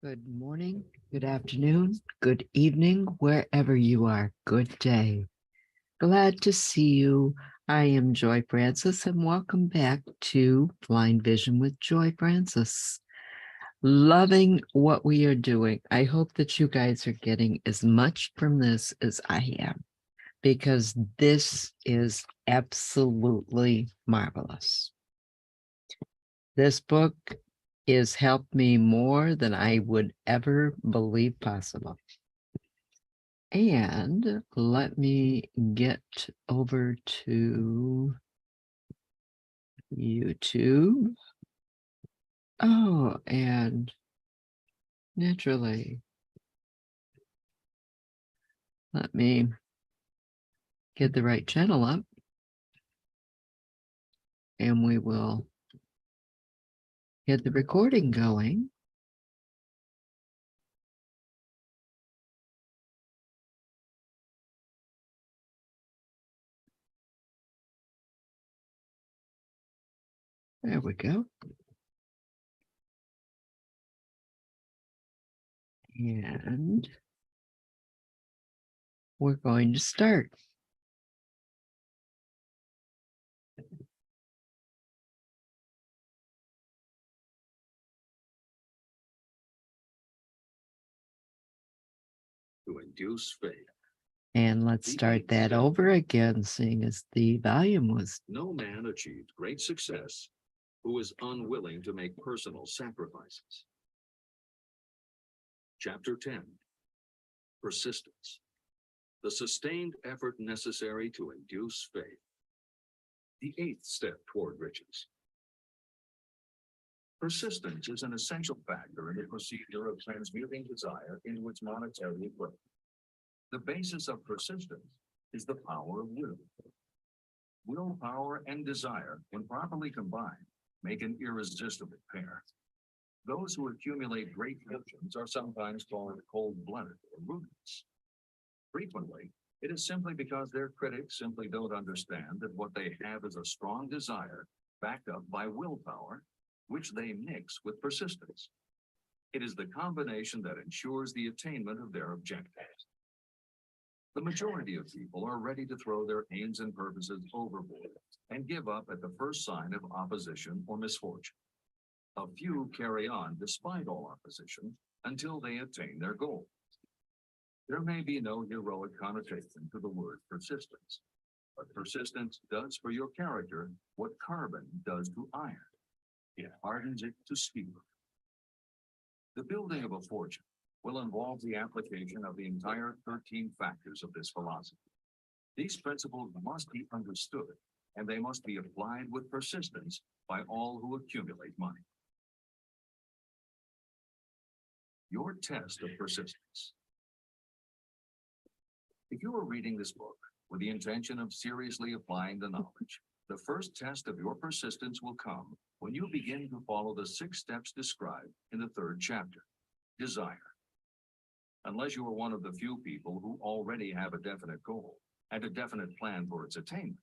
Good morning, good afternoon, good evening, wherever you are. Good day. Glad to see you. I am Joy Francis, and welcome back to Blind Vision with Joy Francis. Loving what we are doing. I hope that you guys are getting as much from this as I am, because this is absolutely marvelous. This book has helped me more than I would ever believe possible. And let me get over to YouTube. Oh, and naturally, let me get the right channel up, and we will get the recording going. There we go. And we're going to start. To induce faith. And let's start that over again, seeing as the volume was. No man achieved great success who is unwilling to make personal sacrifices. Chapter 10. Persistence. The sustained effort necessary to induce faith. The eighth step toward riches. Persistence is an essential factor in the procedure of transmuting desire into its monetary equivalent. The basis of persistence is the power of will. Willpower and desire, when properly combined, make an irresistible pair. Those who accumulate great fortunes are sometimes called cold-blooded or ruthless. Frequently, it is simply because their critics simply don't understand that what they have is a strong desire backed up by willpower, which they mix with persistence. It is the combination that ensures the attainment of their objectives. The majority of people are ready to throw their aims and purposes overboard and give up at the first sign of opposition or misfortune. A few carry on despite all opposition until they attain their goal. There may be no heroic connotation to the word persistence, but persistence does for your character what carbon does to iron. It hardens it to steel. The building of a fortune will involve the application of the entire 13 factors of this philosophy. These principles must be understood, and they must be applied with persistence by all who accumulate money. Your test of persistence. If you are reading this book with the intention of seriously applying the knowledge, the first test of your persistence will come when you begin to follow the 6 steps described in the 3rd chapter. Desire. Unless you are one of the few people who already have a definite goal and a definite plan for its attainment,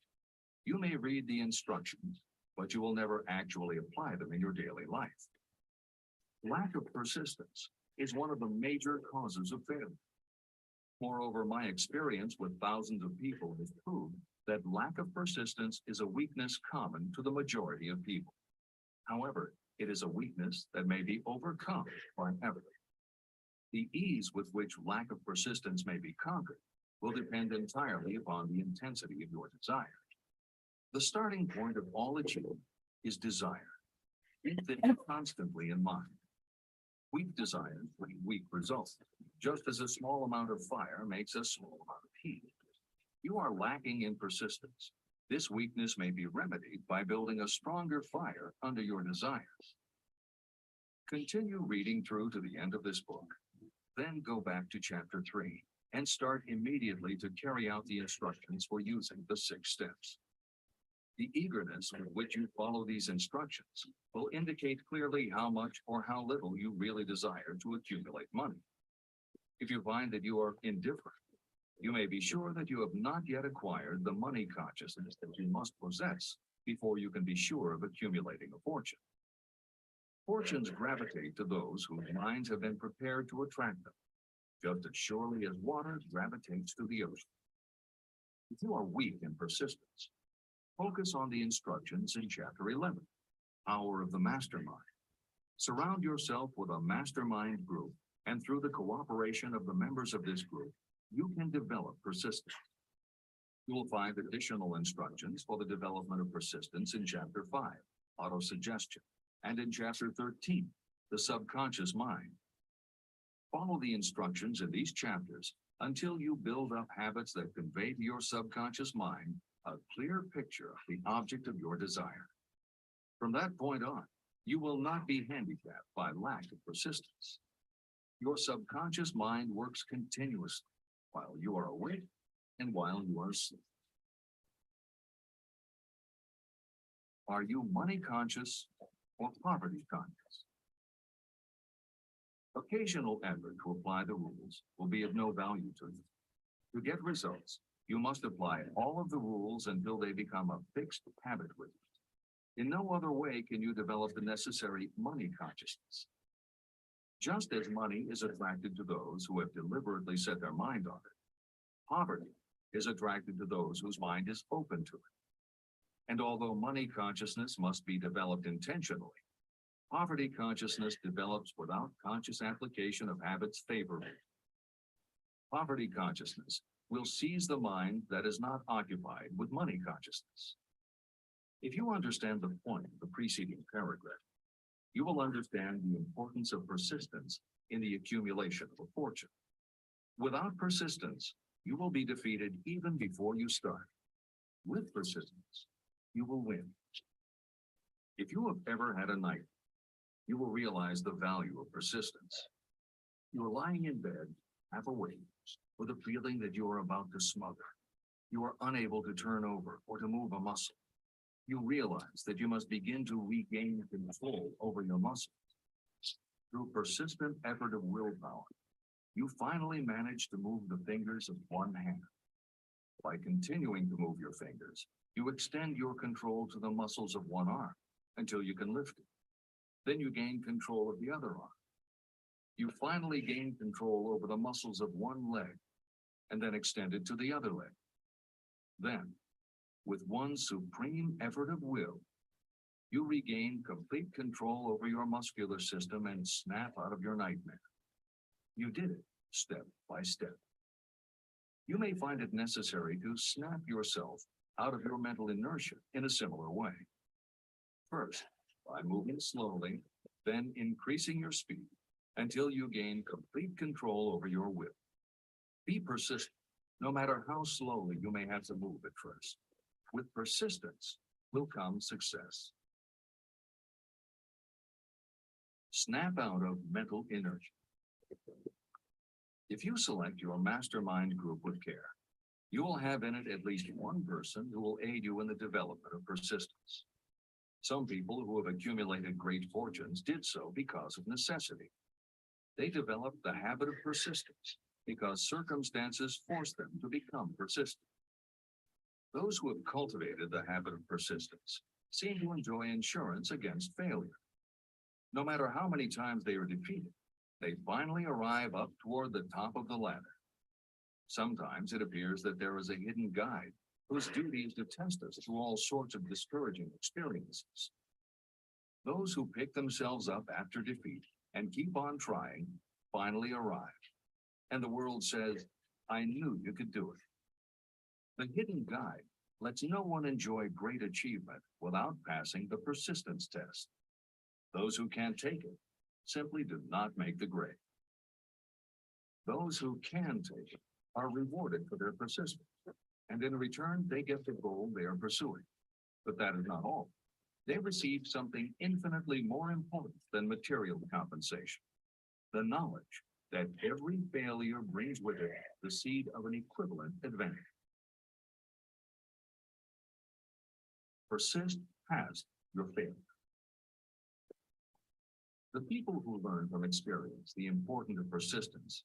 you may read the instructions, but you will never actually apply them in your daily life. Lack of persistence is one of the major causes of failure. Moreover, my experience with thousands of people has proved that lack of persistence is a weakness common to the majority of people. However, it is a weakness that may be overcome by effort. The ease with which lack of persistence may be conquered will depend entirely upon the intensity of your desire. The starting point of all achievement is desire. Keep this constantly in mind. Weak desires bring weak results, just as a small amount of fire makes a small amount of heat. You are lacking in persistence. This weakness may be remedied by building a stronger fire under your desires. Continue reading through to the end of this book. Then go back to chapter 3 and start immediately to carry out the instructions for using the 6 steps. The eagerness with which you follow these instructions will indicate clearly how much or how little you really desire to accumulate money. If you find that you are indifferent, you may be sure that you have not yet acquired the money consciousness that you must possess before you can be sure of accumulating a fortune. Fortunes gravitate to those whose minds have been prepared to attract them, just as surely as water gravitates to the ocean. If you are weak in persistence, focus on the instructions in Chapter 11, Power of the Mastermind. Surround yourself with a mastermind group, and through the cooperation of the members of this group, you can develop persistence. You will find additional instructions for the development of persistence in Chapter 5, Autosuggestion, and in Chapter 13, the Subconscious Mind. Follow the instructions in these chapters until you build up habits that convey to your subconscious mind a clear picture of the object of your desire. From that point on, you will not be handicapped by lack of persistence. Your subconscious mind works continuously while you are awake and while you are asleep. Are you money conscious or poverty conscious? Occasional effort to apply the rules will be of no value to you. To get results, you must apply all of the rules until they become a fixed habit with you. In no other way can you develop the necessary money consciousness. Just as money is attracted to those who have deliberately set their mind on it, poverty is attracted to those whose mind is open to it. And although money consciousness must be developed intentionally, poverty consciousness develops without conscious application of habits favorable. Poverty consciousness will seize the mind that is not occupied with money consciousness. If you understand the point of the preceding paragraph, you will understand the importance of persistence in the accumulation of a fortune. Without persistence, you will be defeated even before you start. With persistence, you will win. If you have ever had a nightmare, you will realize the value of persistence. You are lying in bed, half awake, with a feeling that you are about to smother. You are unable to turn over or to move a muscle. You realize that you must begin to regain control over your muscles. Through persistent effort of willpower, you finally manage to move the fingers of one hand. By continuing to move your fingers, you extend your control to the muscles of one arm until you can lift it. Then you gain control of the other arm. You finally gain control over the muscles of one leg and then extend it to the other leg. Then, with one supreme effort of will, you regain complete control over your muscular system and snap out of your nightmare. You did it step by step. You may find it necessary to snap yourself out of your mental inertia in a similar way. First, by moving slowly, then increasing your speed until you gain complete control over your will. Be persistent, no matter how slowly you may have to move at first. With persistence will come success. Snap out of mental inertia. If you select your mastermind group with care, you will have in it at least one person who will aid you in the development of persistence. Some people who have accumulated great fortunes did so because of necessity. They developed the habit of persistence because circumstances forced them to become persistent. Those who have cultivated the habit of persistence seem to enjoy insurance against failure. No matter how many times they are defeated, they finally arrive up toward the top of the ladder. Sometimes it appears that there is a hidden guide whose duty is to test us through all sorts of discouraging experiences. Those who pick themselves up after defeat and keep on trying finally arrive. And the world says, "I knew you could do it." The hidden guide lets no one enjoy great achievement without passing the persistence test. Those who can't take it simply do not make the grade. Those who can take it are rewarded for their persistence, and in return, they get the goal they are pursuing. But that is not all. They receive something infinitely more important than material compensation: the knowledge that every failure brings with it the seed of an equivalent advantage. Persist past your failure. The people who learn from experience the importance of persistence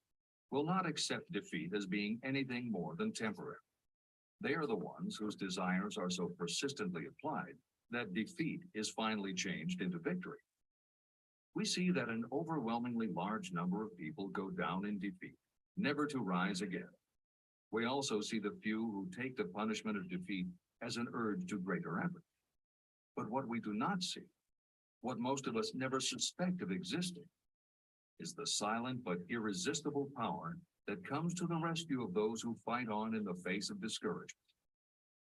will not accept defeat as being anything more than temporary. They are the ones whose desires are so persistently applied that defeat is finally changed into victory. we see that an overwhelmingly large number of people go down in defeat, never to rise again. We also see the few who take the punishment of defeat as an urge to greater effort. But what we do not see, what most of us never suspect of existing, is the silent but irresistible power that comes to the rescue of those who fight on in the face of discouragement.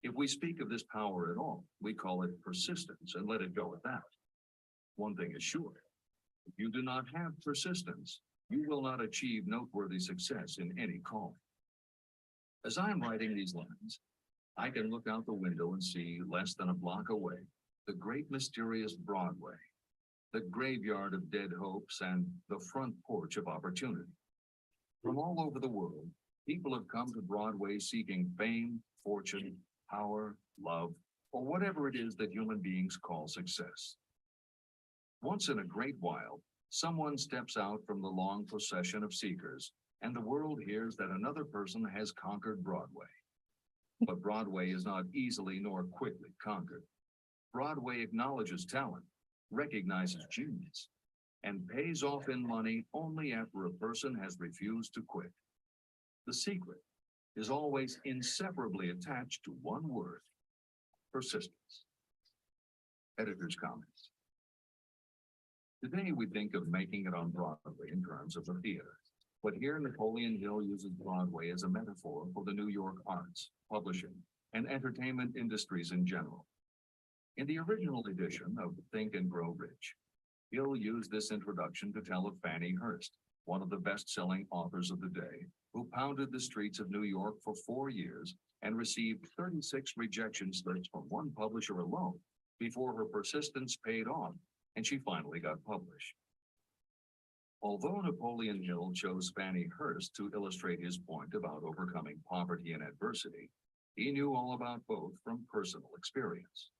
If we speak of this power at all, we call it persistence and let it go at that. One thing is sure, if you do not have persistence, you will not achieve noteworthy success in any calling. As I am writing these lines, I can look out the window and see, less than a block away, the great mysterious Broadway, the graveyard of dead hopes and the front porch of opportunity. From all over the world, people have come to Broadway seeking fame, fortune, power, love, or whatever it is that human beings call success. Once in a great while, someone steps out from the long procession of seekers, and the world hears that another person has conquered Broadway. But Broadway is not easily nor quickly conquered. Broadway acknowledges talent, recognizes genius, and pays off in money only after a person has refused to quit. The secret is always inseparably attached to one word: persistence. Editor's comments. Today we think of making it on Broadway in terms of the theater, but here Napoleon Hill uses Broadway as a metaphor for the New York arts, publishing, and entertainment industries in general. In the original edition of Think and Grow Rich, Hill used this introduction to tell of Fannie Hurst, one of the best-selling authors of the day, who pounded the streets of New York for 4 years and received 36 rejection slips from one publisher alone before her persistence paid off and she finally got published. Although Napoleon Hill chose Fannie Hurst to illustrate his point about overcoming poverty and adversity, he knew all about both from personal experience.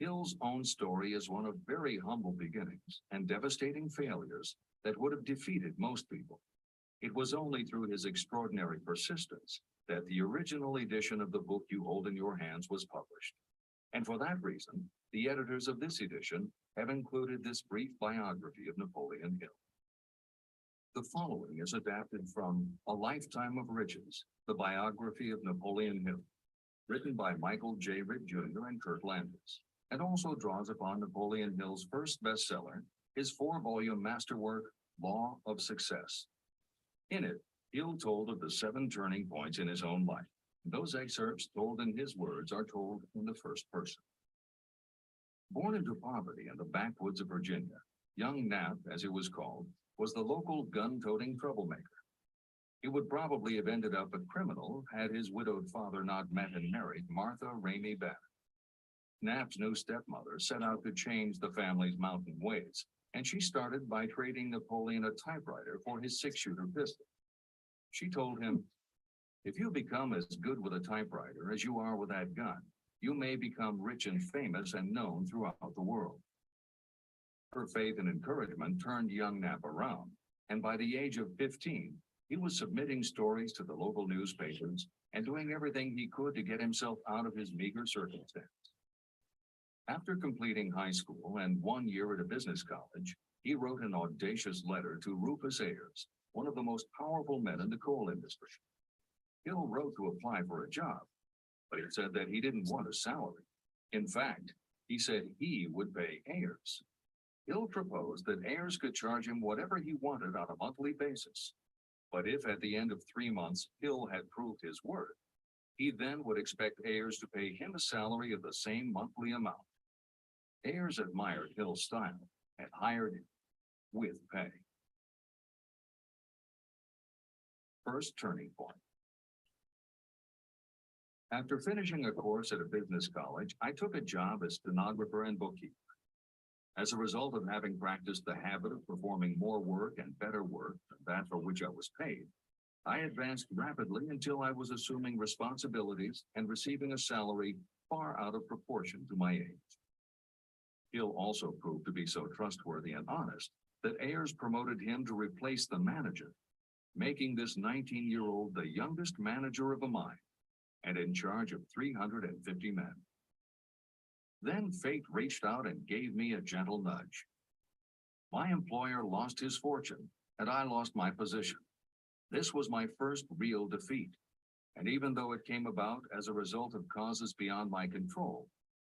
Hill's own story is one of very humble beginnings and devastating failures that would have defeated most people. It was only through his extraordinary persistence that the original edition of the book you hold in your hands was published. And for that reason, the editors of this edition have included this brief biography of Napoleon Hill. The following is adapted from A Lifetime of Riches, the biography of Napoleon Hill, written by Michael J. Ritt Jr. and Kurt Landis, and also draws upon Napoleon Hill's first bestseller, his 4-volume masterwork, Law of Success. In it, Hill told of the 7 turning points in his own life. Those excerpts told in his words are told in the first person. Born into poverty in the backwoods of Virginia, young Knapp, as he was called, was the local gun-toting troublemaker. He would probably have ended up a criminal had his widowed father not met and married Martha Ramey Bannon. Knapp's new stepmother set out to change the family's mountain ways, and she started by trading Napoleon a typewriter for his 6-shooter pistol. She told him, "If you become as good with a typewriter as you are with that gun, you may become rich and famous and known throughout the world." Her faith and encouragement turned young Knapp around, and by the age of 15, he was submitting stories to the local newspapers and doing everything he could to get himself out of his meager circumstance. After completing high school and 1 year at a business college, he wrote an audacious letter to Rufus Ayers, one of the most powerful men in the coal industry. Hill wrote to apply for a job, but he said that he didn't want a salary. In fact, he said he would pay Ayers. Hill proposed that Ayers could charge him whatever he wanted on a monthly basis. But if at the end of 3 months Hill had proved his worth, he then would expect Ayers to pay him a salary of the same monthly amount. Ayers admired Hill's style and hired him with pay. First turning point. After finishing a course at a business college, I took a job as stenographer and bookkeeper. As a result of having practiced the habit of performing more work and better work than that for which I was paid, I advanced rapidly until I was assuming responsibilities and receiving a salary far out of proportion to my age. Hill also proved to be so trustworthy and honest that Ayers promoted him to replace the manager, making this 19-year-old the youngest manager of a mine and in charge of 350 men. Then fate reached out and gave me a gentle nudge. My employer lost his fortune, and I lost my position. This was my first real defeat, and even though it came about as a result of causes beyond my control,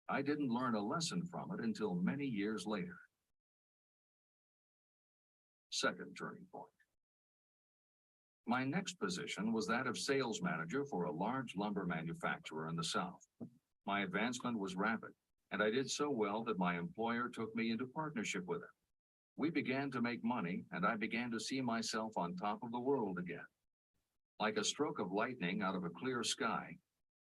I didn't learn a lesson from it until many years later. Second turning point. My next position was that of sales manager for a large lumber manufacturer in the South. My advancement was rapid, and I did so well that my employer took me into partnership with him. We began to make money, and I began to see myself on top of the world again. Like a stroke of lightning out of a clear sky,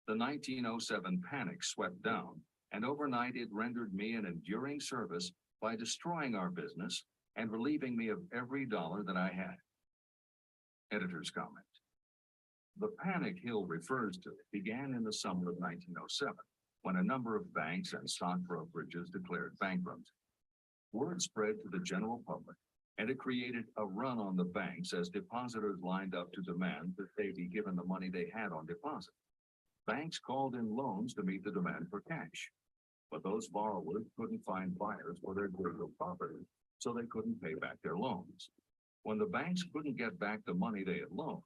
the 1907 panic swept down, and overnight it rendered me an enduring service by destroying our business and relieving me of every dollar that I had. Editor's comment. The panic Hill refers to began in the summer of 1907, when a number of banks and stock brokerages declared bankruptcy. Word spread to the general public, and it created a run on the banks as depositors lined up to demand that they be given the money they had on deposit. Banks called in loans to meet the demand for cash, but those borrowers couldn't find buyers for their goods or property, so they couldn't pay back their loans. When the banks couldn't get back the money they had loaned,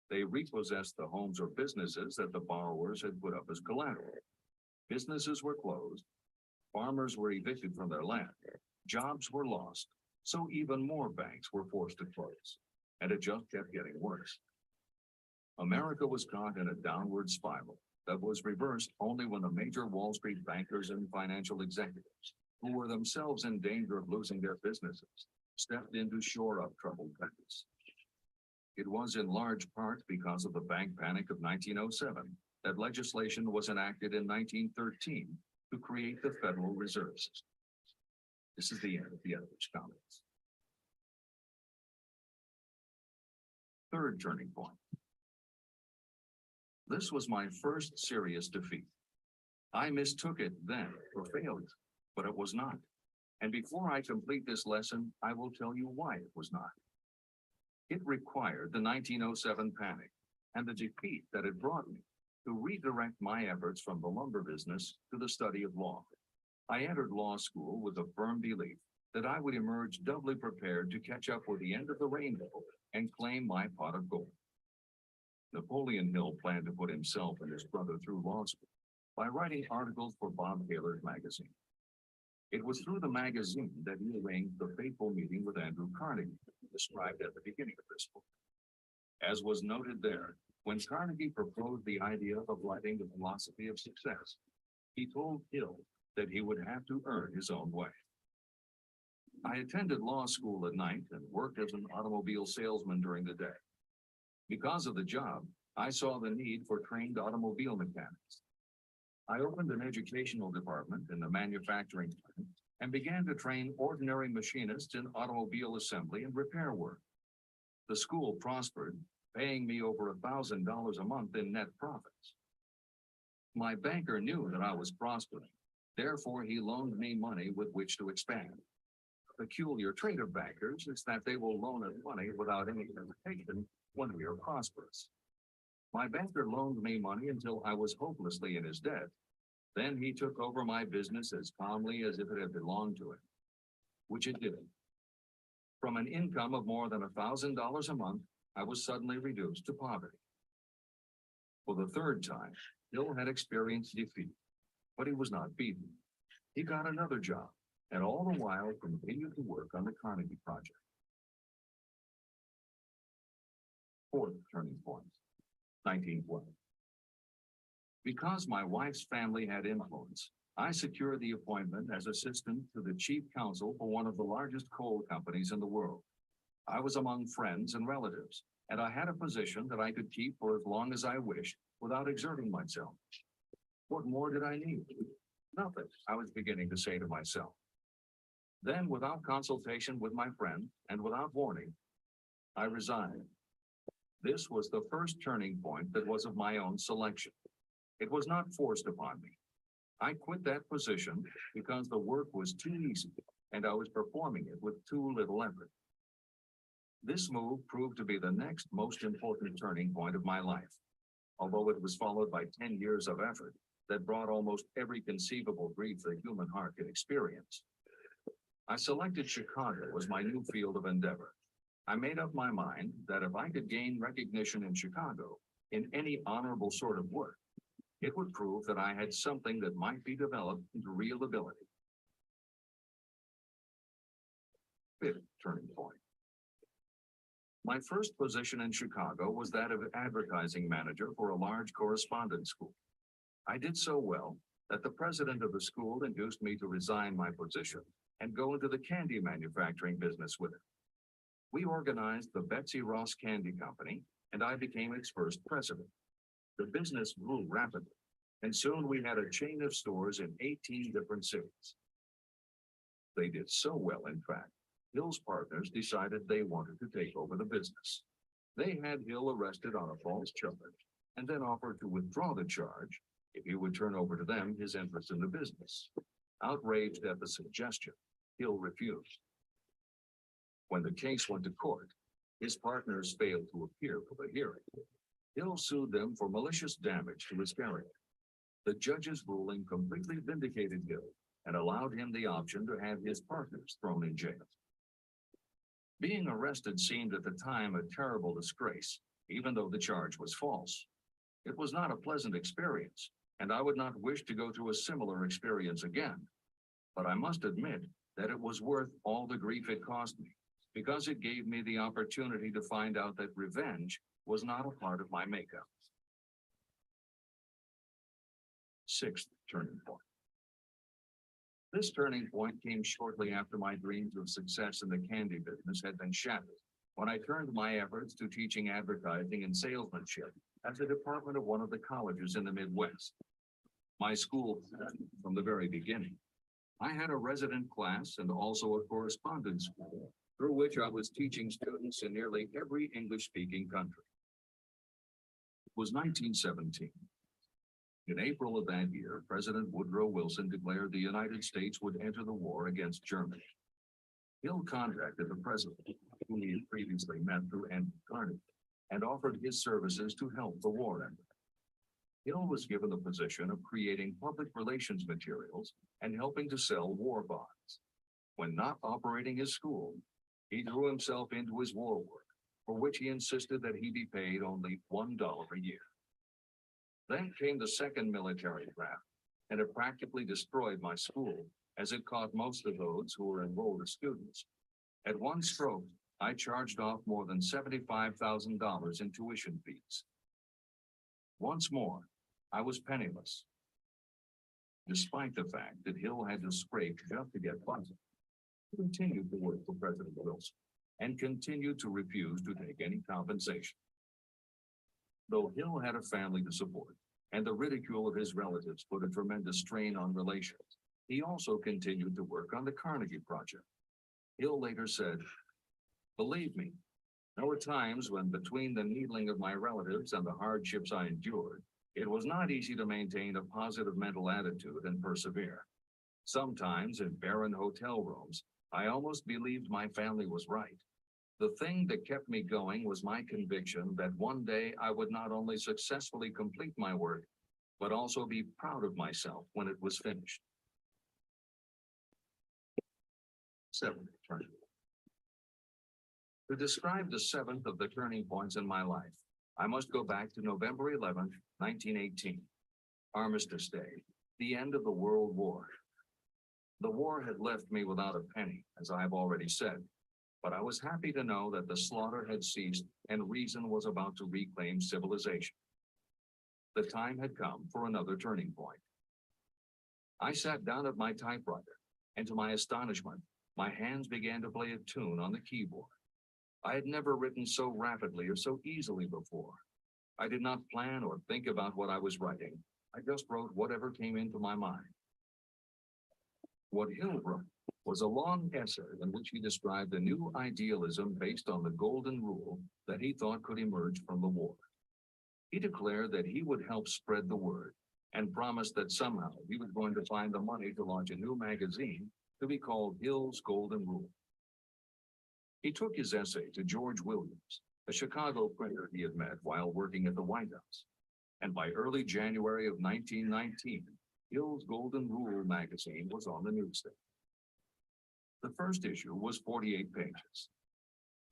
they repossessed the homes or businesses that the borrowers had put up as collateral. Businesses were closed, farmers were evicted from their land, jobs were lost, so even more banks were forced to close, and it just kept getting worse. America was caught in a downward spiral that was reversed only when the major Wall Street bankers and financial executives, who were themselves in danger of losing their businesses, stepped in to shore up troubled banks. It was in large part because of the bank panic of 1907 that legislation was enacted in 1913 to create the Federal Reserve System. This is the end of the editor's comments. Third turning point. This was my first serious defeat. I mistook it then for failure, but it was not. And before I complete this lesson, I will tell you why it was not. It required the 1907 panic and the defeat that it brought me to redirect my efforts from the lumber business to the study of law. I entered law school with a firm belief that I would emerge doubly prepared to catch up with the end of the rainbow and claim my pot of gold. Napoleon Hill planned to put himself and his brother through law school by writing articles for Bob Taylor's magazine. It was through the magazine that he arranged the fateful meeting with Andrew Carnegie, described at the beginning of this book. As was noted there, when Carnegie proposed the idea of writing the philosophy of success, he told Hill that he would have to earn his own way. I attended law school at night and worked as an automobile salesman during the day. Because of the job, I saw the need for trained automobile mechanics. I opened an educational department in the manufacturing plant and began to train ordinary machinists in automobile assembly and repair work. The school prospered, paying me over $1,000 a month in net profits. My banker knew that I was prospering. Therefore, he loaned me money with which to expand. The peculiar trait of bankers is that they will loan us money without any hesitation when we are prosperous. My banker loaned me money until I was hopelessly in his debt. Then he took over my business as calmly as if it had belonged to him, which it did. From an income of more than $1,000 a month, I was suddenly reduced to poverty. For the third time, Hill had experienced defeat, but he was not beaten. He got another job, and all the while continued to work on the Carnegie Project. Fourth turning point, 1912. Because my wife's family had influence, I secured the appointment as assistant to the chief counsel for one of the largest coal companies in the world. I was among friends and relatives, and I had a position that I could keep for as long as I wished without exerting myself. What more did I need? Nothing, I was beginning to say to myself. Then, without consultation with my friend and without warning, I resigned. This was the first turning point that was of my own selection. It was not forced upon me. I quit that position because the work was too easy and I was performing it with too little effort. This move proved to be the next most important turning point of my life, although it was followed by 10 years of effort that brought almost every conceivable grief the human heart can experience. I selected Chicago as my new field of endeavor. I made up my mind that if I could gain recognition in Chicago in any honorable sort of work, it would prove that I had something that might be developed into real ability. Fifth turning point. My first position in Chicago was that of advertising manager for a large correspondence school. I did so well that the president of the school induced me to resign my position and go into the candy manufacturing business with it. We organized the Betsy Ross Candy Company, and I became its first president. The business grew rapidly, and soon we had a chain of stores in 18 different cities. They did so well, in fact, Hill's partners decided they wanted to take over the business. They had Hill arrested on a false charge and then offered to withdraw the charge if he would turn over to them his interest in the business. Outraged at the suggestion, Hill refused. When the case went to court, his partners failed to appear for the hearing. Hill sued them for malicious damage to his character. The judge's ruling completely vindicated Hill and allowed him the option to have his partners thrown in jail. Being arrested seemed at the time a terrible disgrace, even though the charge was false. It was not a pleasant experience, and I would not wish to go through a similar experience again. But I must admit that it was worth all the grief it cost me, because it gave me the opportunity to find out that revenge was not a part of my makeup. Sixth turning point. This turning point came shortly after my dreams of success in the candy business had been shattered, when I turned my efforts to teaching advertising and salesmanship at the department of one of the colleges in the Midwest. My school, from the very beginning, I had a resident class and also a correspondence school through which I was teaching students in nearly every English-speaking country. It was 1917. In April of that year, President Woodrow Wilson declared the United States would enter the war against Germany. Hill contacted the president, whom he had previously met through Andrew Carnegie, and offered his services to help the war effort. Hill was given the position of creating public relations materials and helping to sell war bonds. When not operating his school, he threw himself into his war work, for which he insisted that he be paid only $1 a year. Then came the second military draft, and it practically destroyed my school, as it caught most of those who were enrolled as students. At one stroke, I charged off more than $75,000 in tuition fees. Once more, I was penniless, despite the fact that Hill had to scrape just to get by. He continued to work for President Wilson and continued to refuse to take any compensation. Though Hill had a family to support, and the ridicule of his relatives put a tremendous strain on relations, he also continued to work on the Carnegie Project. Hill later said, "Believe me, there were times when between the needling of my relatives and the hardships I endured, it was not easy to maintain a positive mental attitude and persevere. Sometimes in barren hotel rooms, I almost believed my family was right. The thing that kept me going was my conviction that one day I would not only successfully complete my work, but also be proud of myself when it was finished." Seventh turning point. To describe the seventh of the turning points in my life, I must go back to November 11th, 1918, Armistice Day, the end of the World War. The war had left me without a penny, as I have already said, but I was happy to know that the slaughter had ceased and reason was about to reclaim civilization. The time had come for another turning point. I sat down at my typewriter, and to my astonishment, my hands began to play a tune on the keyboard. I had never written so rapidly or so easily before. I did not plan or think about what I was writing. I just wrote whatever came into my mind. What Hill wrote was a long essay in which he described a new idealism based on the golden rule that he thought could emerge from the war. He declared that he would help spread the word and promised that somehow he was going to find the money to launch a new magazine to be called Hill's Golden Rule. He took his essay to George Williams, a Chicago printer he had met while working at the White House, and by early January of 1919, Hill's Golden Rule magazine was on the newsstand. The first issue was 48 pages.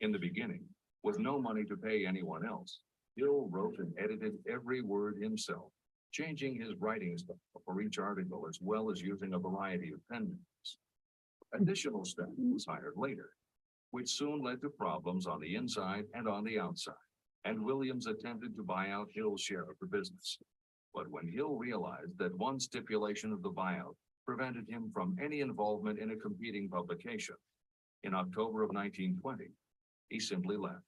In the beginning, with no money to pay anyone else, Hill wrote and edited every word himself, changing his writing style for each article as well as using a variety of pen names. Additional staff was hired later, which soon led to problems on the inside and on the outside, and Williams attempted to buy out Hill's share of the business. But when Hill realized that one stipulation of the buyout prevented him from any involvement in a competing publication, in October of 1920, he simply left.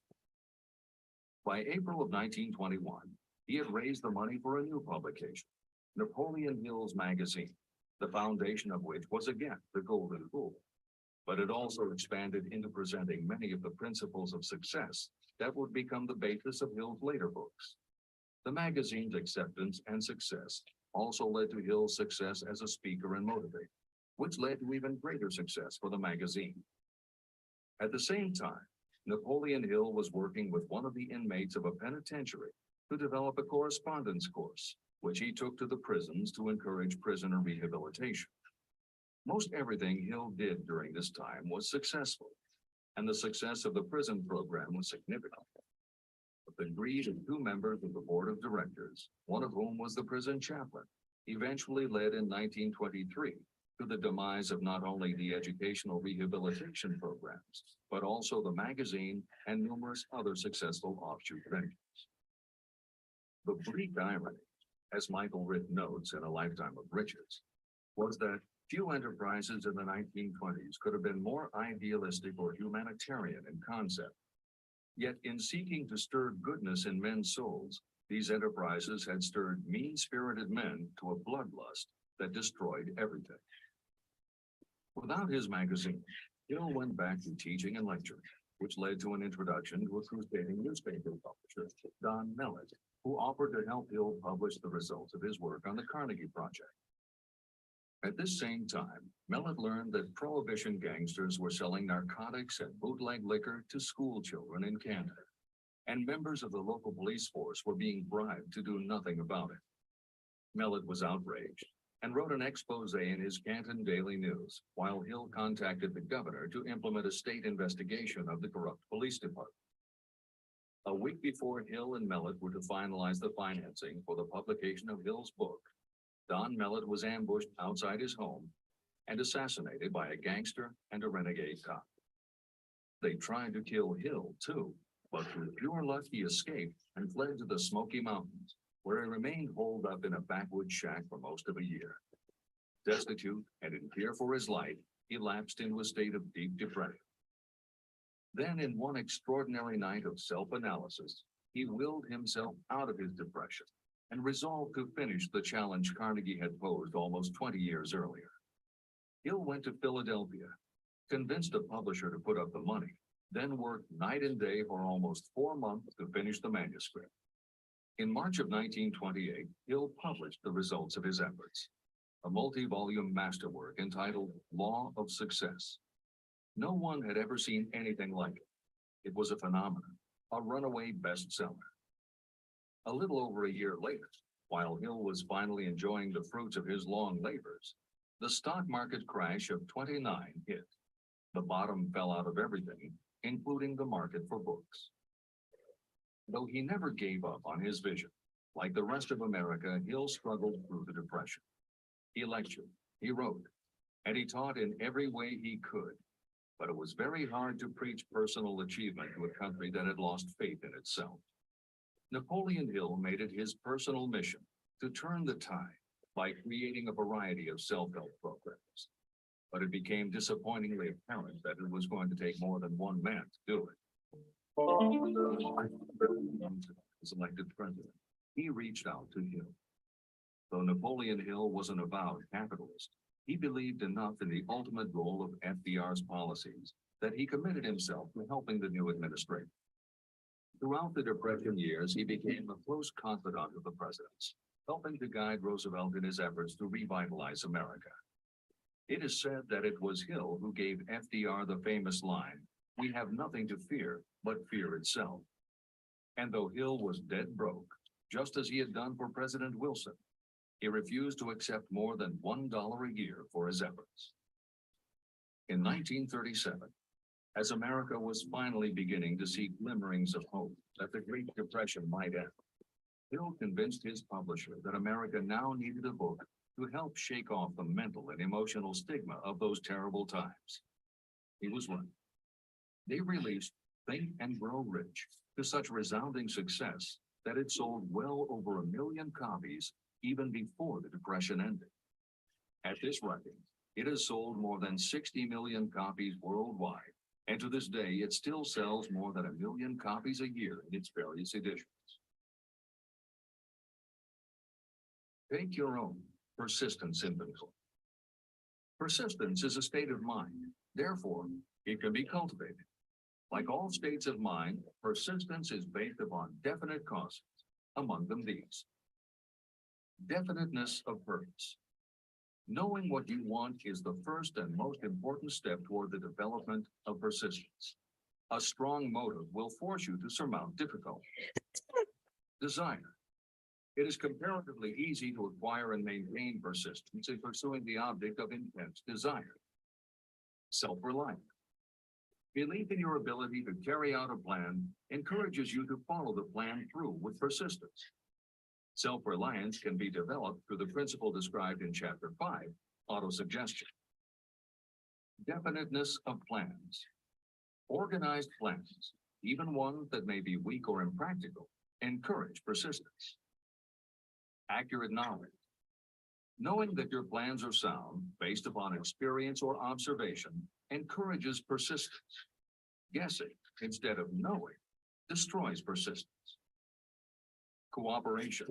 By April of 1921, he had raised the money for a new publication, Napoleon Hill's Magazine, the foundation of which was again the Golden Rule. But it also expanded into presenting many of the principles of success that would become the basis of Hill's later books. The magazine's acceptance and success also led to Hill's success as a speaker and motivator, which led to even greater success for the magazine. At the same time, Napoleon Hill was working with one of the inmates of a penitentiary to develop a correspondence course, which he took to the prisons to encourage prisoner rehabilitation. Most everything Hill did during this time was successful, and the success of the prison program was significant. But the greed of two members of the board of directors, one of whom was the prison chaplain, eventually led in 1923 to the demise of not only the educational rehabilitation programs, but also the magazine and numerous other successful offshoot ventures. The bleak irony, as Michael Ritt notes in A Lifetime of Riches, was that few enterprises in the 1920s could have been more idealistic or humanitarian in concept. Yet in seeking to stir goodness in men's souls, these enterprises had stirred mean-spirited men to a bloodlust that destroyed everything. Without his magazine, Hill went back to teaching and lecturing, which led to an introduction to a crusading newspaper publisher, Don Mellett, who offered to help Hill publish the results of his work on the Carnegie Project. At this same time, Mellett learned that prohibition gangsters were selling narcotics and bootleg liquor to school children in Canada, and members of the local police force were being bribed to do nothing about it. Mellett was outraged and wrote an expose in his Canton Daily News, while Hill contacted the governor to implement a state investigation of the corrupt police department. A week before Hill and Mellett were to finalize the financing for the publication of Hill's book, Don Mellett was ambushed outside his home and assassinated by a gangster and a renegade cop. They tried to kill Hill, too, but through pure luck he escaped and fled to the Smoky Mountains, where he remained holed up in a backwoods shack for most of a year. Destitute and in fear for his life, he lapsed into a state of deep depression. Then, in one extraordinary night of self-analysis, he willed himself out of his depression and resolved to finish the challenge Carnegie had posed almost 20 years earlier. Hill went to Philadelphia, convinced a publisher to put up the money, then worked night and day for almost 4 months to finish the manuscript. In March of 1928, Hill published the results of his efforts, a multi-volume masterwork entitled Law of Success. No one had ever seen anything like it. It was a phenomenon, a runaway bestseller. A little over a year later, while Hill was finally enjoying the fruits of his long labors, the stock market crash of '29 hit. The bottom fell out of everything, including the market for books. Though he never gave up on his vision, like the rest of America, Hill struggled through the Depression. He lectured, he wrote, and he taught in every way he could. But it was very hard to preach personal achievement to a country that had lost faith in itself. Napoleon Hill made it his personal mission to turn the tide by creating a variety of self-help programs. But it became disappointingly apparent that it was going to take more than one man to do it. Was elected president, he reached out to Hill. Though Napoleon Hill was an avowed capitalist, he believed enough in the ultimate goal of FDR's policies that he committed himself to helping the new administration. Throughout the Depression years, he became a close confidant of the president's, helping to guide Roosevelt in his efforts to revitalize America. It is said that it was Hill who gave FDR the famous line, "We have nothing to fear but fear itself." And though Hill was dead broke, just as he had done for President Wilson, he refused to accept more than $1 a year for his efforts. In 1937, as America was finally beginning to see glimmerings of hope that the Great Depression might end, Hill convinced his publisher that America now needed a book to help shake off the mental and emotional stigma of those terrible times. He was right. They released Think and Grow Rich to such resounding success that it sold well over 1 million copies even before the Depression ended. At this writing, it has sold more than 60 million copies worldwide, and to this day, it still sells more than 1 million copies a year in its various editions. Take your own persistence inventory. Persistence is a state of mind. Therefore, it can be cultivated. Like all states of mind, persistence is based upon definite causes, among them these. Definiteness of purpose. Knowing what you want is the first and most important step toward the development of persistence. A strong motive will force you to surmount difficulties. Desire. It is comparatively easy to acquire and maintain persistence in pursuing the object of intense desire. Self-reliance. Belief in your ability to carry out a plan encourages you to follow the plan through with persistence. Self-reliance can be developed through the principle described in Chapter 5, autosuggestion. Definiteness of plans. Organized plans, even ones that may be weak or impractical, encourage persistence. Accurate knowledge. Knowing that your plans are sound, based upon experience or observation, encourages persistence. Guessing instead of knowing destroys persistence. Cooperation.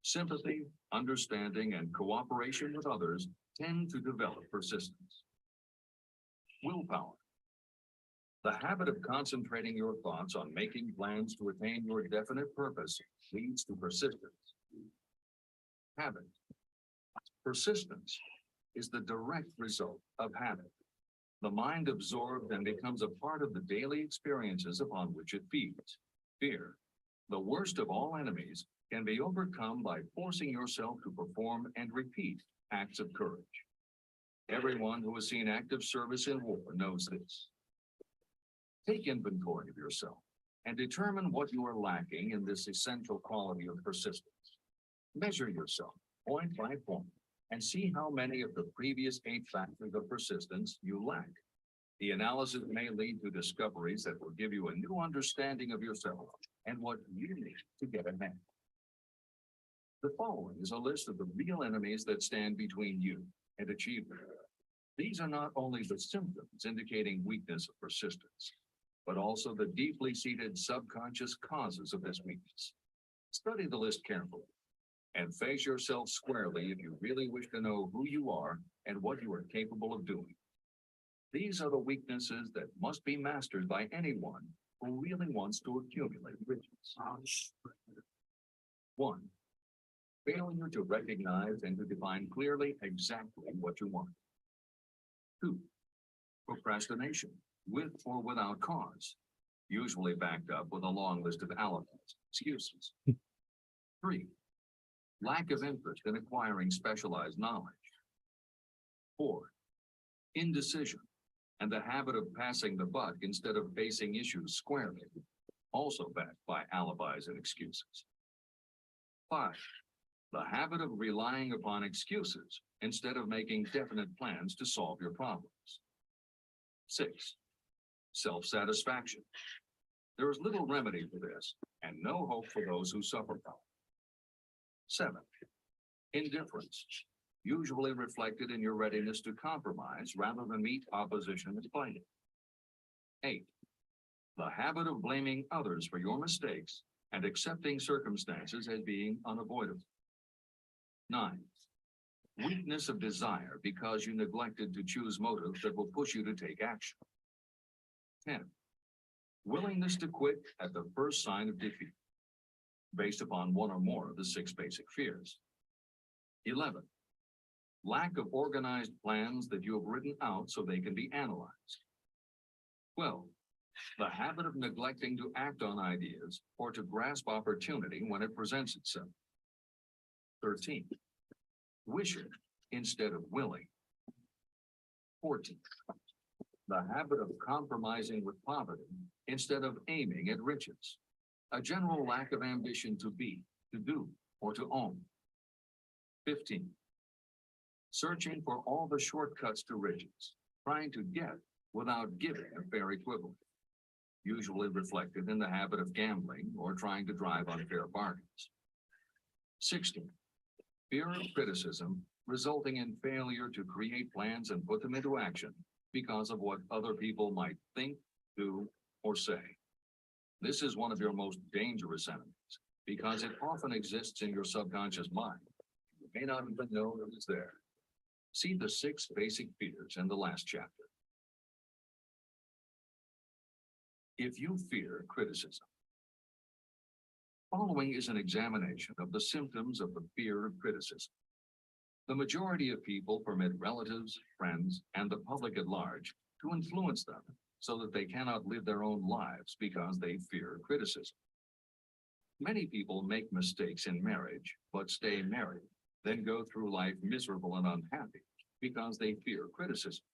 Sympathy, understanding, and cooperation with others tend to develop persistence. Willpower. The habit of concentrating your thoughts on making plans to attain your definite purpose leads to persistence. Habit. Persistence is the direct result of habit. The mind absorbs and becomes a part of the daily experiences upon which it feeds. Fear, the worst of all enemies, can be overcome by forcing yourself to perform and repeat acts of courage. Everyone who has seen active service in war knows this. Take inventory of yourself and determine what you are lacking in this essential quality of persistence. Measure yourself point by point and see how many of the previous 8 factors of persistence you lack. The analysis may lead to discoveries that will give you a new understanding of yourself and what you need to get ahead. The following is a list of the real enemies that stand between you and achievement. These are not only the symptoms indicating weakness of persistence, but also the deeply seated subconscious causes of this weakness. Study the list carefully and face yourself squarely if you really wish to know who you are and what you are capable of doing. These are the weaknesses that must be mastered by anyone who really wants to accumulate riches. 1. Failure to recognize and to define clearly exactly what you want. 2. Procrastination, with or without cause, usually backed up with a long list of alibis, excuses. 3. Lack of interest in acquiring specialized knowledge. 4. Indecision and the habit of passing the buck instead of facing issues squarely, also backed by alibis and excuses. 5. The habit of relying upon excuses instead of making definite plans to solve your problems. 6. Self-satisfaction. There is little remedy for this and no hope for those who suffer from it. 7. Indifference, usually reflected in your readiness to compromise rather than meet opposition as fighting. 8. The habit of blaming others for your mistakes and accepting circumstances as being unavoidable. 9. Weakness of desire because you neglected to choose motives that will push you to take action. 10. Willingness to quit at the first sign of defeat, based upon one or more of the 6 basic fears. 11. Lack of organized plans that you have written out so they can be analyzed. 12. The habit of neglecting to act on ideas or to grasp opportunity when it presents itself. 13. Wishing instead of willing. 14. The habit of compromising with poverty instead of aiming at riches. A general lack of ambition to be, to do, or to own. 15. Searching for all the shortcuts to riches, trying to get without giving a fair equivalent, usually reflected in the habit of gambling or trying to drive unfair bargains. 16. Fear of criticism resulting in failure to create plans and put them into action because of what other people might think, do, or say. This is one of your most dangerous enemies because it often exists in your subconscious mind. You may not even know that it's there. See the 6 basic fears in the last chapter. If you fear criticism, following is an examination of the symptoms of the fear of criticism. The majority of people permit relatives, friends, and the public at large to influence them so that they cannot live their own lives because they fear criticism. Many people make mistakes in marriage, but stay married, then go through life miserable and unhappy because they fear criticism.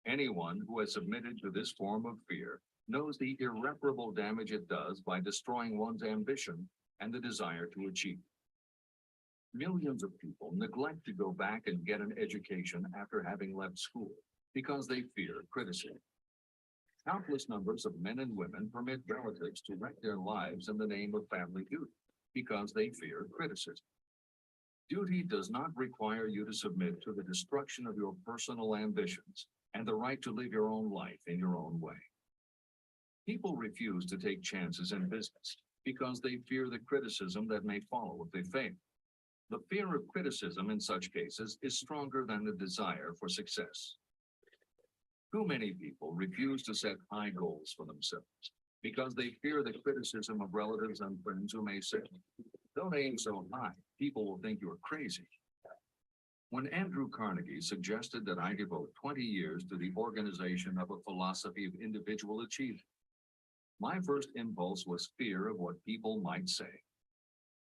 Anyone who has submitted to this form of fear knows the irreparable damage it does by destroying one's ambition and the desire to achieve. Millions of people neglect to go back and get an education after having left school because they fear criticism. Countless numbers of men and women permit relatives to wreck their lives in the name of family duty because they fear criticism. Duty does not require you to submit to the destruction of your personal ambitions and the right to live your own life in your own way. People refuse to take chances in business because they fear the criticism that may follow if they fail. The fear of criticism in such cases is stronger than the desire for success. Too many people refuse to set high goals for themselves because they fear the criticism of relatives and friends who may say, "Don't aim so high, people will think you're crazy." When Andrew Carnegie suggested that I devote 20 years to the organization of a philosophy of individual achievement, my first impulse was fear of what people might say.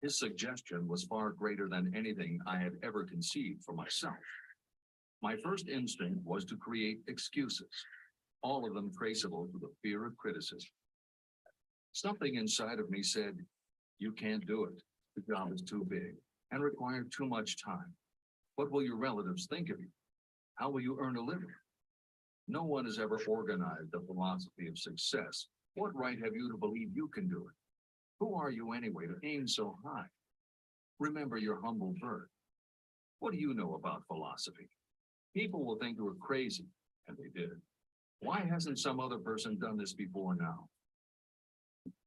His suggestion was far greater than anything I had ever conceived for myself. My first instinct was to create excuses, all of them traceable to the fear of criticism. Something inside of me said, "You can't do it. The job is too big and require too much time. What will your relatives think of you? How will you earn a living? No one has ever organized a philosophy of success. What right have you to believe you can do it? Who are you anyway to aim so high? Remember your humble birth. What do you know about philosophy? People will think you were crazy," and they did. "Why hasn't some other person done this before now?"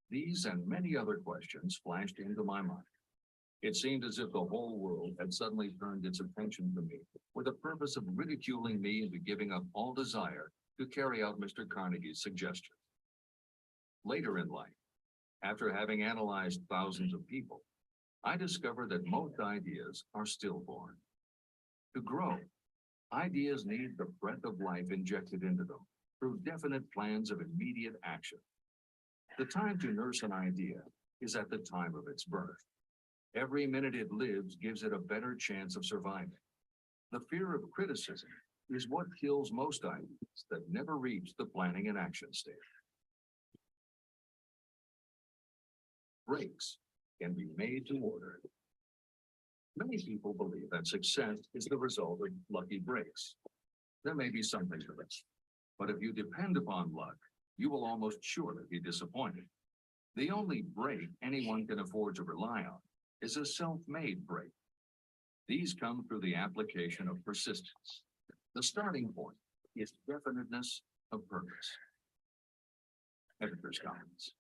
These and many other questions flashed into my mind. It seemed as if the whole world had suddenly turned its attention to me with the purpose of ridiculing me into giving up all desire to carry out Mr. Carnegie's suggestion. Later in life, after having analyzed thousands of people, I discovered that most ideas are stillborn. To grow, ideas need the breath of life injected into them through definite plans of immediate action. The time to nurse an idea is at the time of its birth. Every minute it lives gives it a better chance of surviving. The fear of criticism is what kills most ideas that never reach the planning and action stage. Breaks can be made to order. Many people believe that success is the result of lucky breaks. There may be something to this, but if you depend upon luck, you will almost surely be disappointed. The only break anyone can afford to rely on is a self-made break. These come through the application of persistence. The starting point is definiteness of purpose. Editor's comments.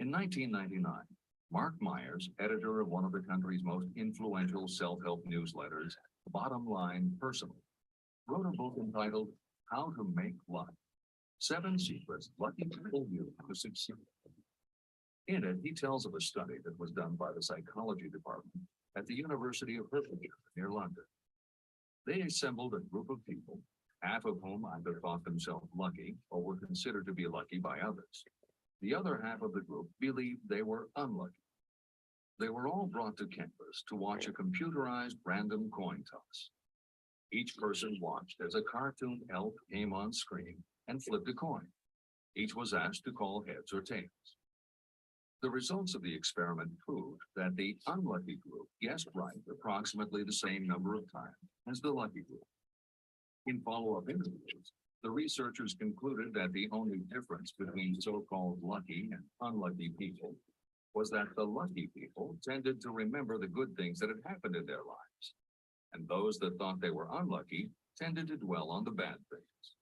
In 1999, Mark Myers, editor of one of the country's most influential self-help newsletters, Bottom Line Personal, wrote a book entitled How to Make Luck: 7 Secrets Lucky People Use to Succeed. In it, he tells of a study that was done by the psychology department at the University of Hertfordshire near London. They assembled a group of people, half of whom either thought themselves lucky or were considered to be lucky by others. The other half of the group believed they were unlucky. They were all brought to campus to watch a computerized random coin toss. Each person watched as a cartoon elf came on screen and flipped a coin. Each was asked to call heads or tails. The results of the experiment proved that the unlucky group guessed right approximately the same number of times as the lucky group. In follow-up interviews, the researchers concluded that the only difference between so-called lucky and unlucky people was that the lucky people tended to remember the good things that had happened in their lives, and those that thought they were unlucky tended to dwell on the bad things.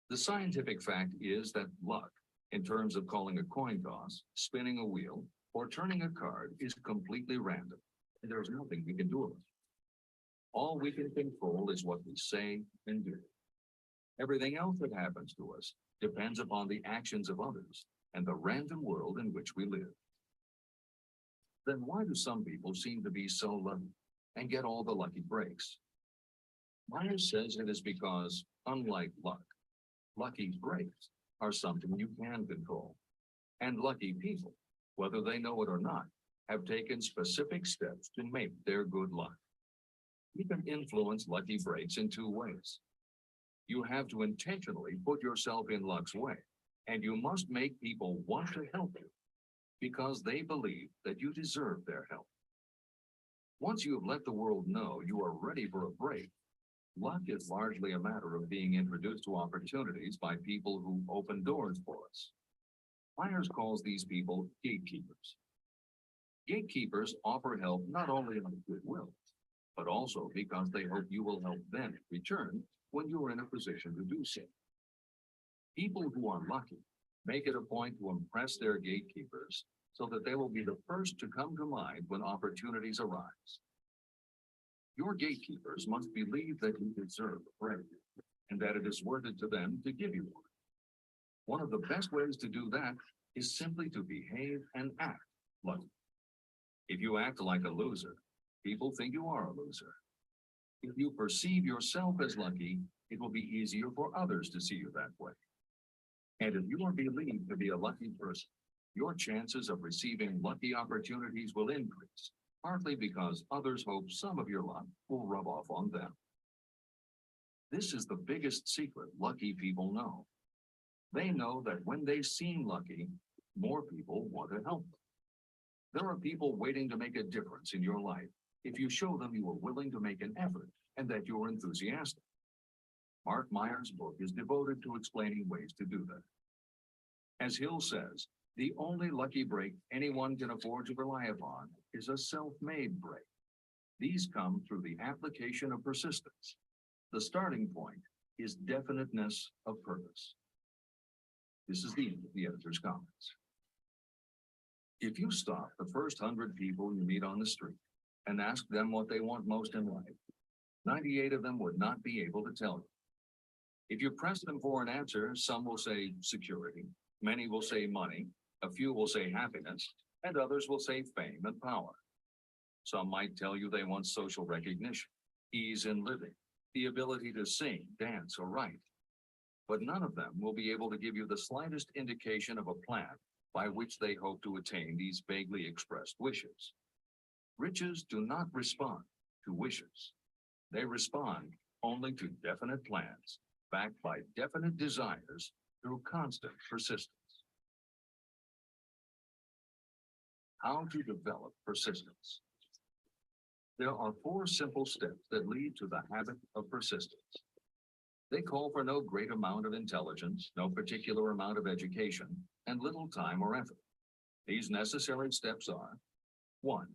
The scientific fact is that luck, in terms of calling a coin toss, spinning a wheel, or turning a card, is completely random, and there is nothing we can do about it. All we can control is what we say and do. Everything else that happens to us depends upon the actions of others and the random world in which we live. Then why do some people seem to be so lucky and get all the lucky breaks? Myers says it is because, unlike luck, lucky breaks are something you can control. And lucky people, whether they know it or not, have taken specific steps to make their good luck. You can influence lucky breaks in two ways. You have to intentionally put yourself in luck's way, and you must make people want to help you because they believe that you deserve their help. Once you have let the world know you are ready for a break, luck is largely a matter of being introduced to opportunities by people who open doors for us. Myers calls these people gatekeepers. Gatekeepers offer help not only out of goodwill, but also because they hope you will help them in return when you are in a position to do so. People who are lucky make it a point to impress their gatekeepers so that they will be the first to come to mind when opportunities arise. Your gatekeepers must believe that you deserve a break and that it is worth it to them to give you one. One of the best ways to do that is simply to behave and act lucky. If you act like a loser, people think you are a loser. If you perceive yourself as lucky, it will be easier for others to see you that way. And if you are believed to be a lucky person, your chances of receiving lucky opportunities will increase, partly because others hope some of your luck will rub off on them. This is the biggest secret lucky people know. They know that when they seem lucky, more people want to help them. There are people waiting to make a difference in your life if you show them you are willing to make an effort and that you are enthusiastic. Mark Myers' book is devoted to explaining ways to do that. As Hill says, the only lucky break anyone can afford to rely upon is a self-made break. These come through the application of persistence. The starting point is definiteness of purpose. This is the end of the editor's comments. If you stop the first 100 people you meet on the street and ask them what they want most in life, 98 of them would not be able to tell you. If you press them for an answer, some will say security, many will say money, a few will say happiness, and others will say fame and power. Some might tell you they want social recognition, ease in living, the ability to sing, dance, or write. But none of them will be able to give you the slightest indication of a plan by which they hope to attain these vaguely expressed wishes. Riches do not respond to wishes. They respond only to definite plans, backed by definite desires through constant persistence. How to develop persistence. There are 4 simple steps that lead to the habit of persistence. They call for no great amount of intelligence, no particular amount of education, and little time or effort. These necessary steps are: 1.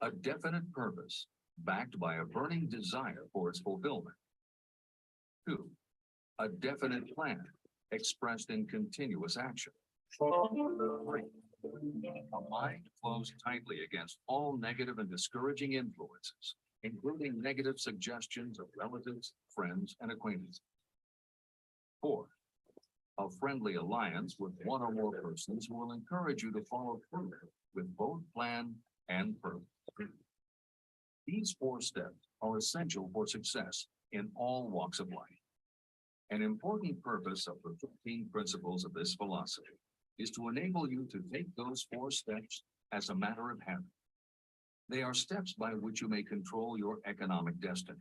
A definite purpose, backed by a burning desire for its fulfillment. 2. A definite plan, expressed in continuous action. 3. A mind closed tightly against all negative and discouraging influences, including negative suggestions of relatives, friends, and acquaintances. 4. A friendly alliance with one or more persons who will encourage you to follow through with both plan and purpose. These 4 steps are essential for success in all walks of life. An important purpose of the 15 principles of this philosophy is to enable you to take those 4 steps as a matter of habit. They are steps by which you may control your economic destiny.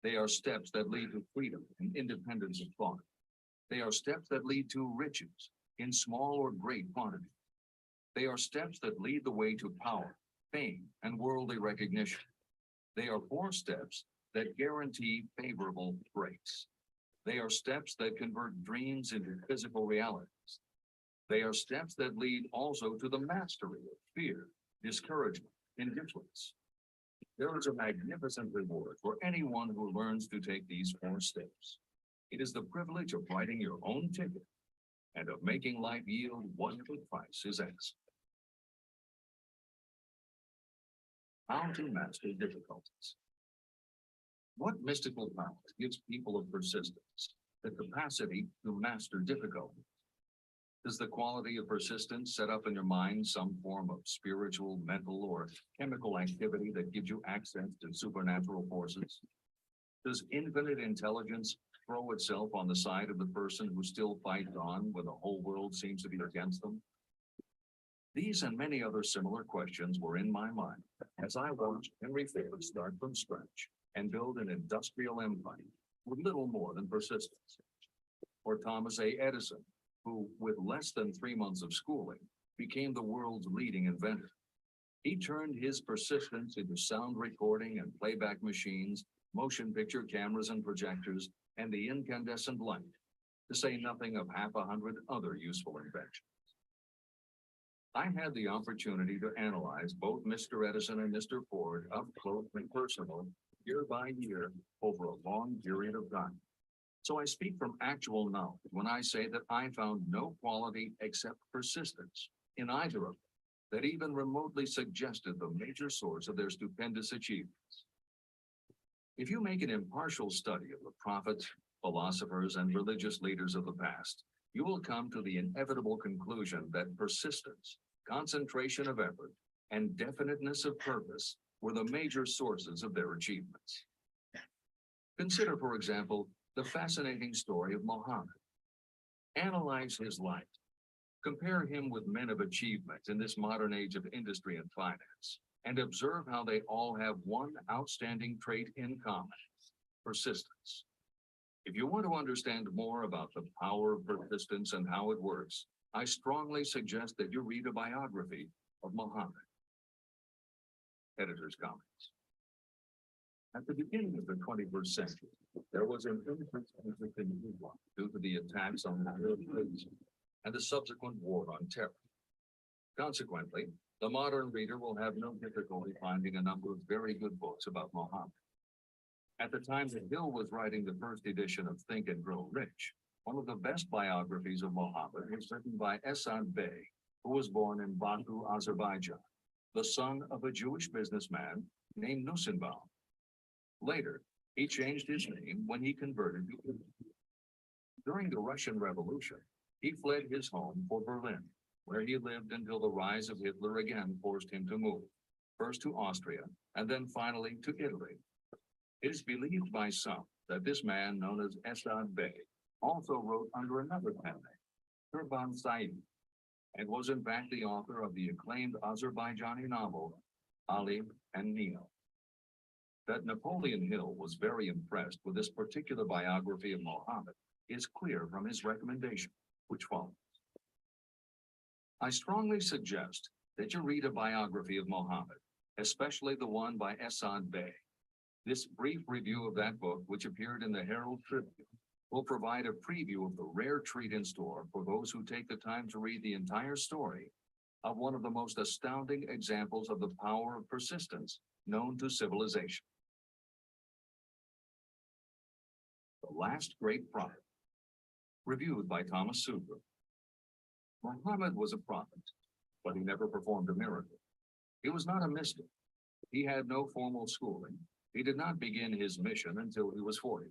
They are steps that lead to freedom and independence of thought. They are steps that lead to riches in small or great quantity. They are steps that lead the way to power, fame, and worldly recognition. They are 4 steps that guarantee favorable breaks. They are steps that convert dreams into physical realities. They are steps that lead also to the mastery of fear, discouragement, indifference. There is a magnificent reward for anyone who learns to take these 4 steps. It is the privilege of writing your own ticket and of making life yield what the price is asked. How to master difficulties. What mystical power gives people of persistence the capacity to master difficulties? Does the quality of persistence set up in your mind some form of spiritual, mental, or chemical activity that gives you access to supernatural forces? Does infinite intelligence throw itself on the side of the person who still fights on when the whole world seems to be against them? These and many other similar questions were in my mind as I watched Henry Ford start from scratch and build an industrial empire with little more than persistence. Or Thomas A. Edison, who, with less than 3 months of schooling, became the world's leading inventor. He turned his persistence into sound recording and playback machines, motion picture cameras and projectors, and the incandescent light, to say nothing of 100 other useful inventions. I had the opportunity to analyze both Mr. Edison and Mr. Ford up close and personal, year by year, over a long period of time. So I speak from actual knowledge when I say that I found no quality except persistence in either of them that even remotely suggested the major source of their stupendous achievements. If you make an impartial study of the prophets, philosophers, and religious leaders of the past, you will come to the inevitable conclusion that persistence, concentration of effort, and definiteness of purpose were the major sources of their achievements. Consider, for example, the fascinating story of Muhammad. Analyze his life. Compare him with men of achievement in this modern age of industry and finance, and observe how they all have one outstanding trait in common: persistence. If you want to understand more about the power of persistence and how it works, I strongly suggest that you read a biography of Muhammad. Editor's comments. At the beginning of the 21st century, there was an increased interest in Islam due to the attacks on the religion and the subsequent war on terror. Consequently, the modern reader will have no difficulty finding a number of very good books about Muhammad. At the time that Hill was writing the first edition of Think and Grow Rich, one of the best biographies of Muhammad was written by Esad Bey, who was born in Baku, Azerbaijan, the son of a Jewish businessman named Nusinbaum. Later, he changed his name when he converted to Islam. During the Russian Revolution, he fled his home for Berlin, where he lived until the rise of Hitler again forced him to move, first to Austria and then finally to Italy. It is believed by some that this man, known as Esad Bey, also wrote under another pen name, Kurban Said, and was in fact the author of the acclaimed Azerbaijani novel, Ali and Neo. That Napoleon Hill was very impressed with this particular biography of Muhammad is clear from his recommendation, which follows. I strongly suggest that you read a biography of Muhammad, especially the one by Esad Bey. This brief review of that book, which appeared in the Herald Tribune, will provide a preview of the rare treat in store for those who take the time to read the entire story of one of the most astounding examples of the power of persistence known to civilization. The Last Great Prophet, reviewed by Thomas Suter. Muhammad was a prophet, but he never performed a miracle. He was not a mystic. He had no formal schooling. He did not begin his mission until he was 40.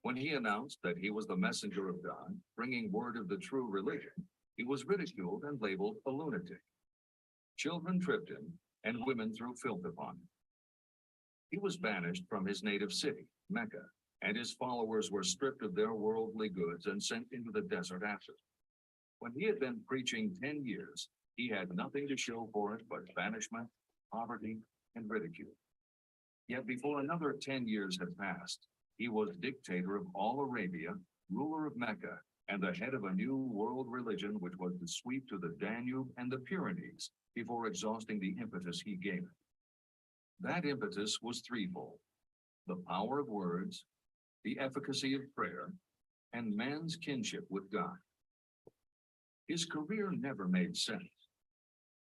When he announced that he was the messenger of God, bringing word of the true religion, he was ridiculed and labeled a lunatic. Children tripped him, and women threw filth upon him. He was banished from his native city, Mecca, and his followers were stripped of their worldly goods and sent into the desert after. When he had been preaching 10 years, he had nothing to show for it but banishment, poverty, and ridicule. Yet before another 10 years had passed, he was dictator of all Arabia, ruler of Mecca, and the head of a new world religion which was to sweep to the Danube and the Pyrenees before exhausting the impetus he gave it. That impetus was threefold: the power of words, the efficacy of prayer, and man's kinship with God. His career never made sense.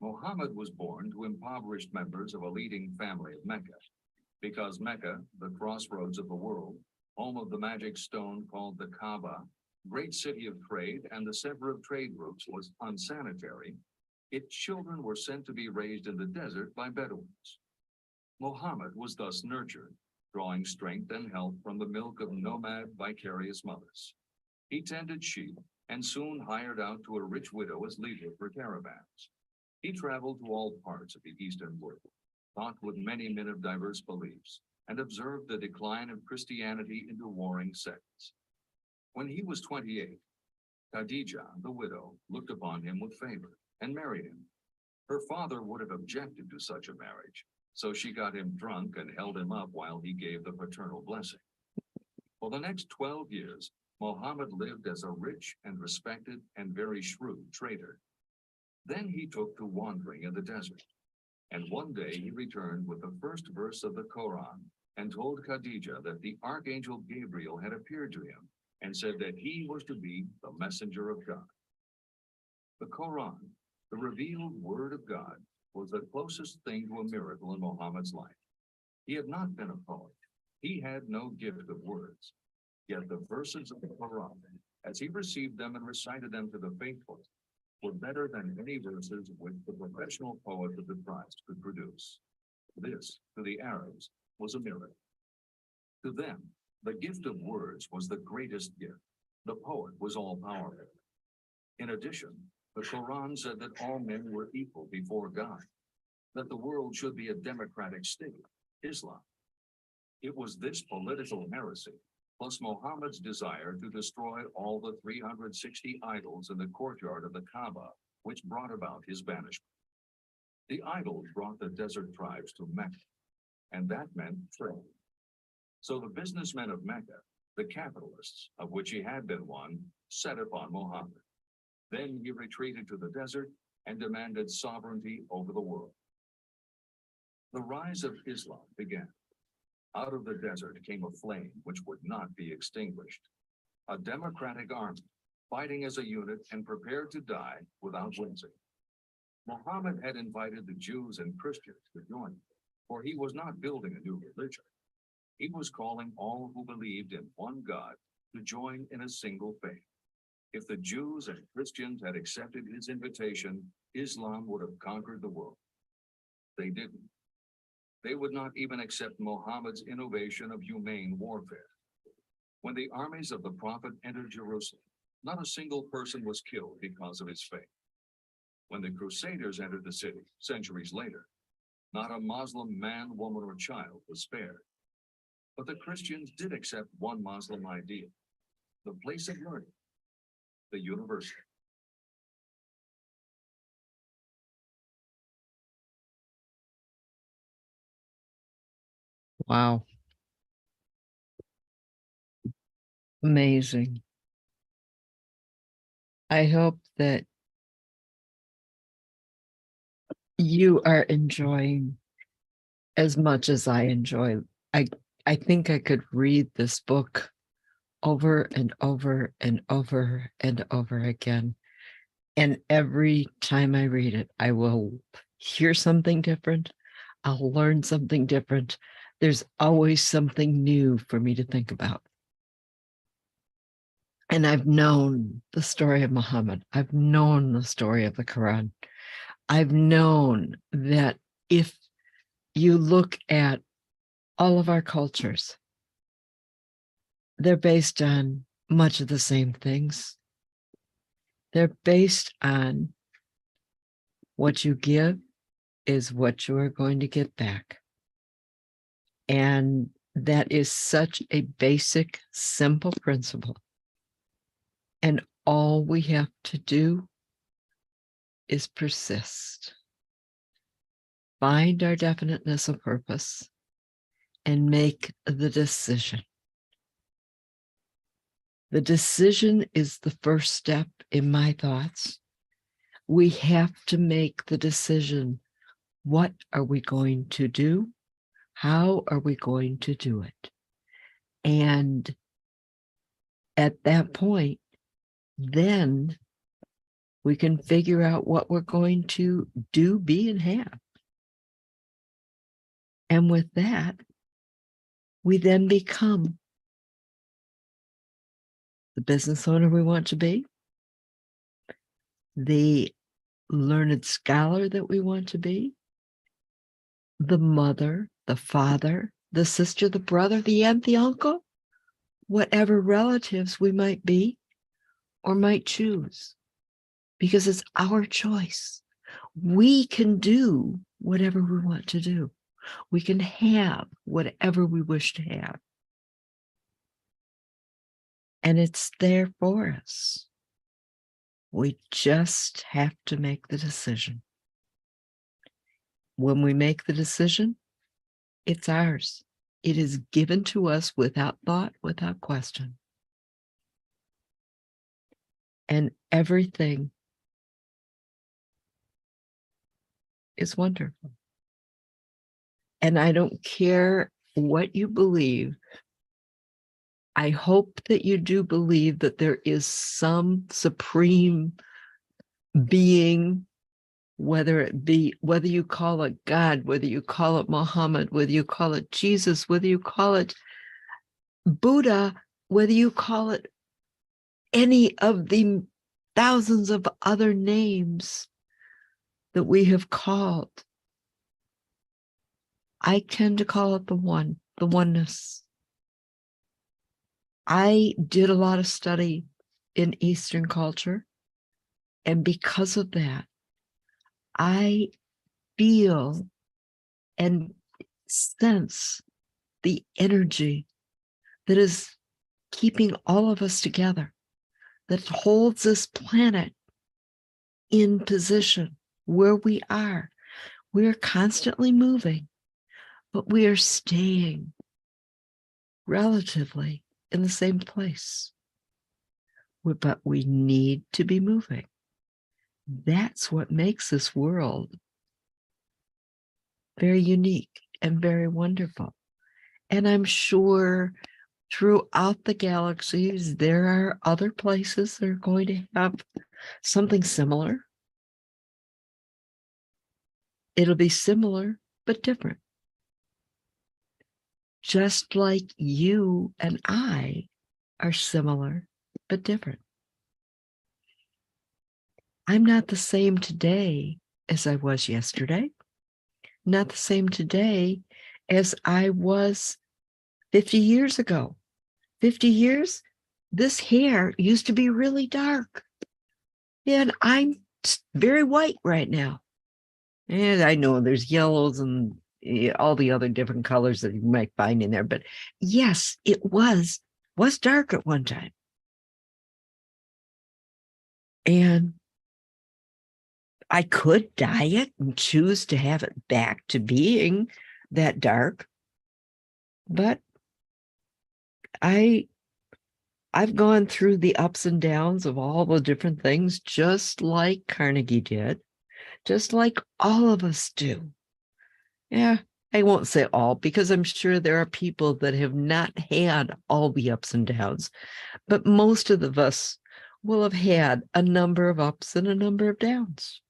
Muhammad was born to impoverished members of a leading family of Mecca. Because Mecca, the crossroads of the world, home of the magic stone called the Kaaba, great city of trade and the center of trade routes, was unsanitary, its children were sent to be raised in the desert by Bedouins. Muhammad was thus nurtured, drawing strength and health from the milk of nomad vicarious mothers. He tended sheep and soon hired out to a rich widow as leader for caravans. He traveled to all parts of the Eastern world, talked with many men of diverse beliefs, and observed the decline of Christianity into warring sects. When he was 28, Khadijah, the widow, looked upon him with favor and married him. Her father would have objected to such a marriage, so she got him drunk and held him up while he gave the paternal blessing. For the next 12 years, Muhammad lived as a rich and respected and very shrewd trader. Then he took to wandering in the desert. And one day he returned with the first verse of the Quran and told Khadijah that the archangel Gabriel had appeared to him and said that he was to be the messenger of God. The Quran, the revealed word of God, was the closest thing to a miracle in Muhammad's life. He had not been a poet. He had no gift of words. Yet the verses of the Quran, as he received them and recited them to the faithful, were better than any verses which the professional poet of the Christ could produce. This, to the Arabs, was a miracle. To them, the gift of words was the greatest gift. The poet was all-powerful. In addition, the Quran said that all men were equal before God, that the world should be a democratic state, Islam. It was this political heresy, plus Muhammad's desire to destroy all the 360 idols in the courtyard of the Kaaba, which brought about his banishment. The idols brought the desert tribes to Mecca, and that meant trade. So the businessmen of Mecca, the capitalists, of which he had been one, set upon Muhammad. Then he retreated to the desert and demanded sovereignty over the world. The rise of Islam began. Out of the desert came a flame which would not be extinguished. A democratic army, fighting as a unit and prepared to die without wincing. Muhammad had invited the Jews and Christians to join him, for he was not building a new religion. He was calling all who believed in one God to join in a single faith. If the Jews and Christians had accepted his invitation, Islam would have conquered the world. They didn't. They would not even accept Muhammad's innovation of humane warfare. When the armies of the Prophet entered Jerusalem, not a single person was killed because of his faith. When the Crusaders entered the city, centuries later, not a Muslim man, woman, or child was spared. But the Christians did accept one Muslim ideal: the place of learning, the university. Wow. Amazing. I hope that you are enjoying as much as I enjoy. I think I could read this book over and over and over and over again. And every time I read it, I will hear something different. I'll learn something different. There's always something new for me to think about. And I've known the story of Muhammad. I've known the story of the Quran. I've known that if you look at all of our cultures, they're based on much of the same things. They're based on what you give is what you are going to get back. And that is such a basic, simple principle. And all we have to do is persist. Find our definiteness of purpose and make the decision. The decision is the first step in my thoughts. We have to make the decision. What are we going to do? How are we going to do it? And at that point, then we can figure out what we're going to do, be, and have. And with that, we then become the business owner we want to be, the learned scholar that we want to be, the mother, the father, the sister, the brother, the aunt, the uncle, whatever relatives we might be or might choose, because it's our choice. We can do whatever we want to do. We can have whatever we wish to have. And it's there for us. We just have to make the decision. When we make the decision, it's ours. It is given to us without thought, without question. And everything is wonderful. And I don't care what you believe. I hope that you do believe that there is some supreme being, whether you call it God, whether you call it Muhammad, whether you call it Jesus, whether you call it Buddha, whether you call it any of the thousands of other names that we have called. I tend to call it the one, the oneness. I did a lot of study in Eastern culture, and because of that, I feel and sense the energy that is keeping all of us together, that holds this planet in position where we are. We're constantly moving, but we are staying relatively in the same place. But we need to be moving. That's what makes this world very unique and very wonderful. And I'm sure throughout the galaxies, there are other places that are going to have something similar. It'll be similar, but different. Just like you and I are similar, but different. I'm not the same today as I was yesterday. Not the same today as I was 50 years ago. 50 years, this hair used to be really dark. And I'm very white right now. And I know there's yellows and all the other different colors that you might find in there. But yes, it was dark at one time. And I could dye it and choose to have it back to being that dark. But I've gone through the ups and downs of all the different things, just like Carnegie did, just like all of us do. Yeah, I won't say all, because I'm sure there are people that have not had all the ups and downs, but most of us will have had a number of ups and a number of downs.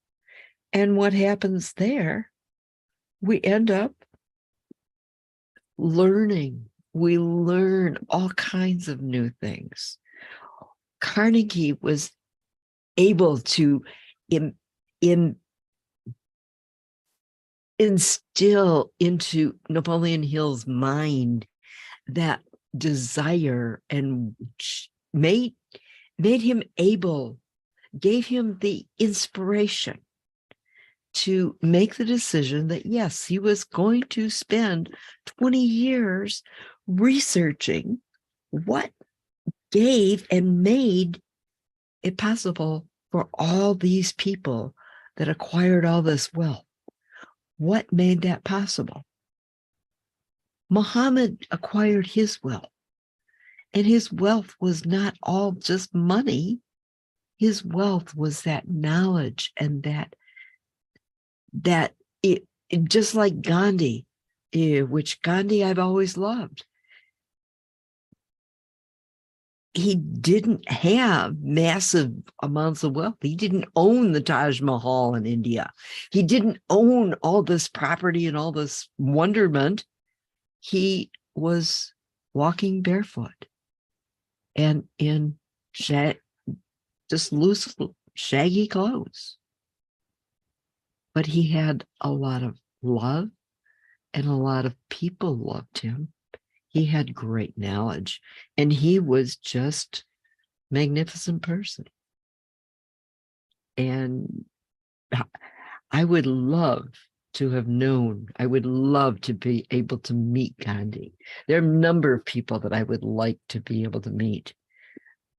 And what happens there, we end up learning. We learn all kinds of new things. Carnegie was able to instill into Napoleon Hill's mind that desire and made him able, gave him the inspiration to make the decision that, yes, he was going to spend 20 years researching what gave and made it possible for all these people that acquired all this wealth. What made that possible? Muhammad acquired his wealth, and his wealth was not all just money. His wealth was that knowledge and that just like Gandhi, which Gandhi I've always loved. He didn't have massive amounts of wealth. He didn't own the Taj Mahal in India. He didn't own all this property and all this wonderment. He was walking barefoot and in just loose, shaggy clothes. But he had a lot of love, and a lot of people loved him. He had great knowledge, and he was just a magnificent person. And I would love to have known, I would love to be able to meet Gandhi. There are a number of people that I would like to be able to meet.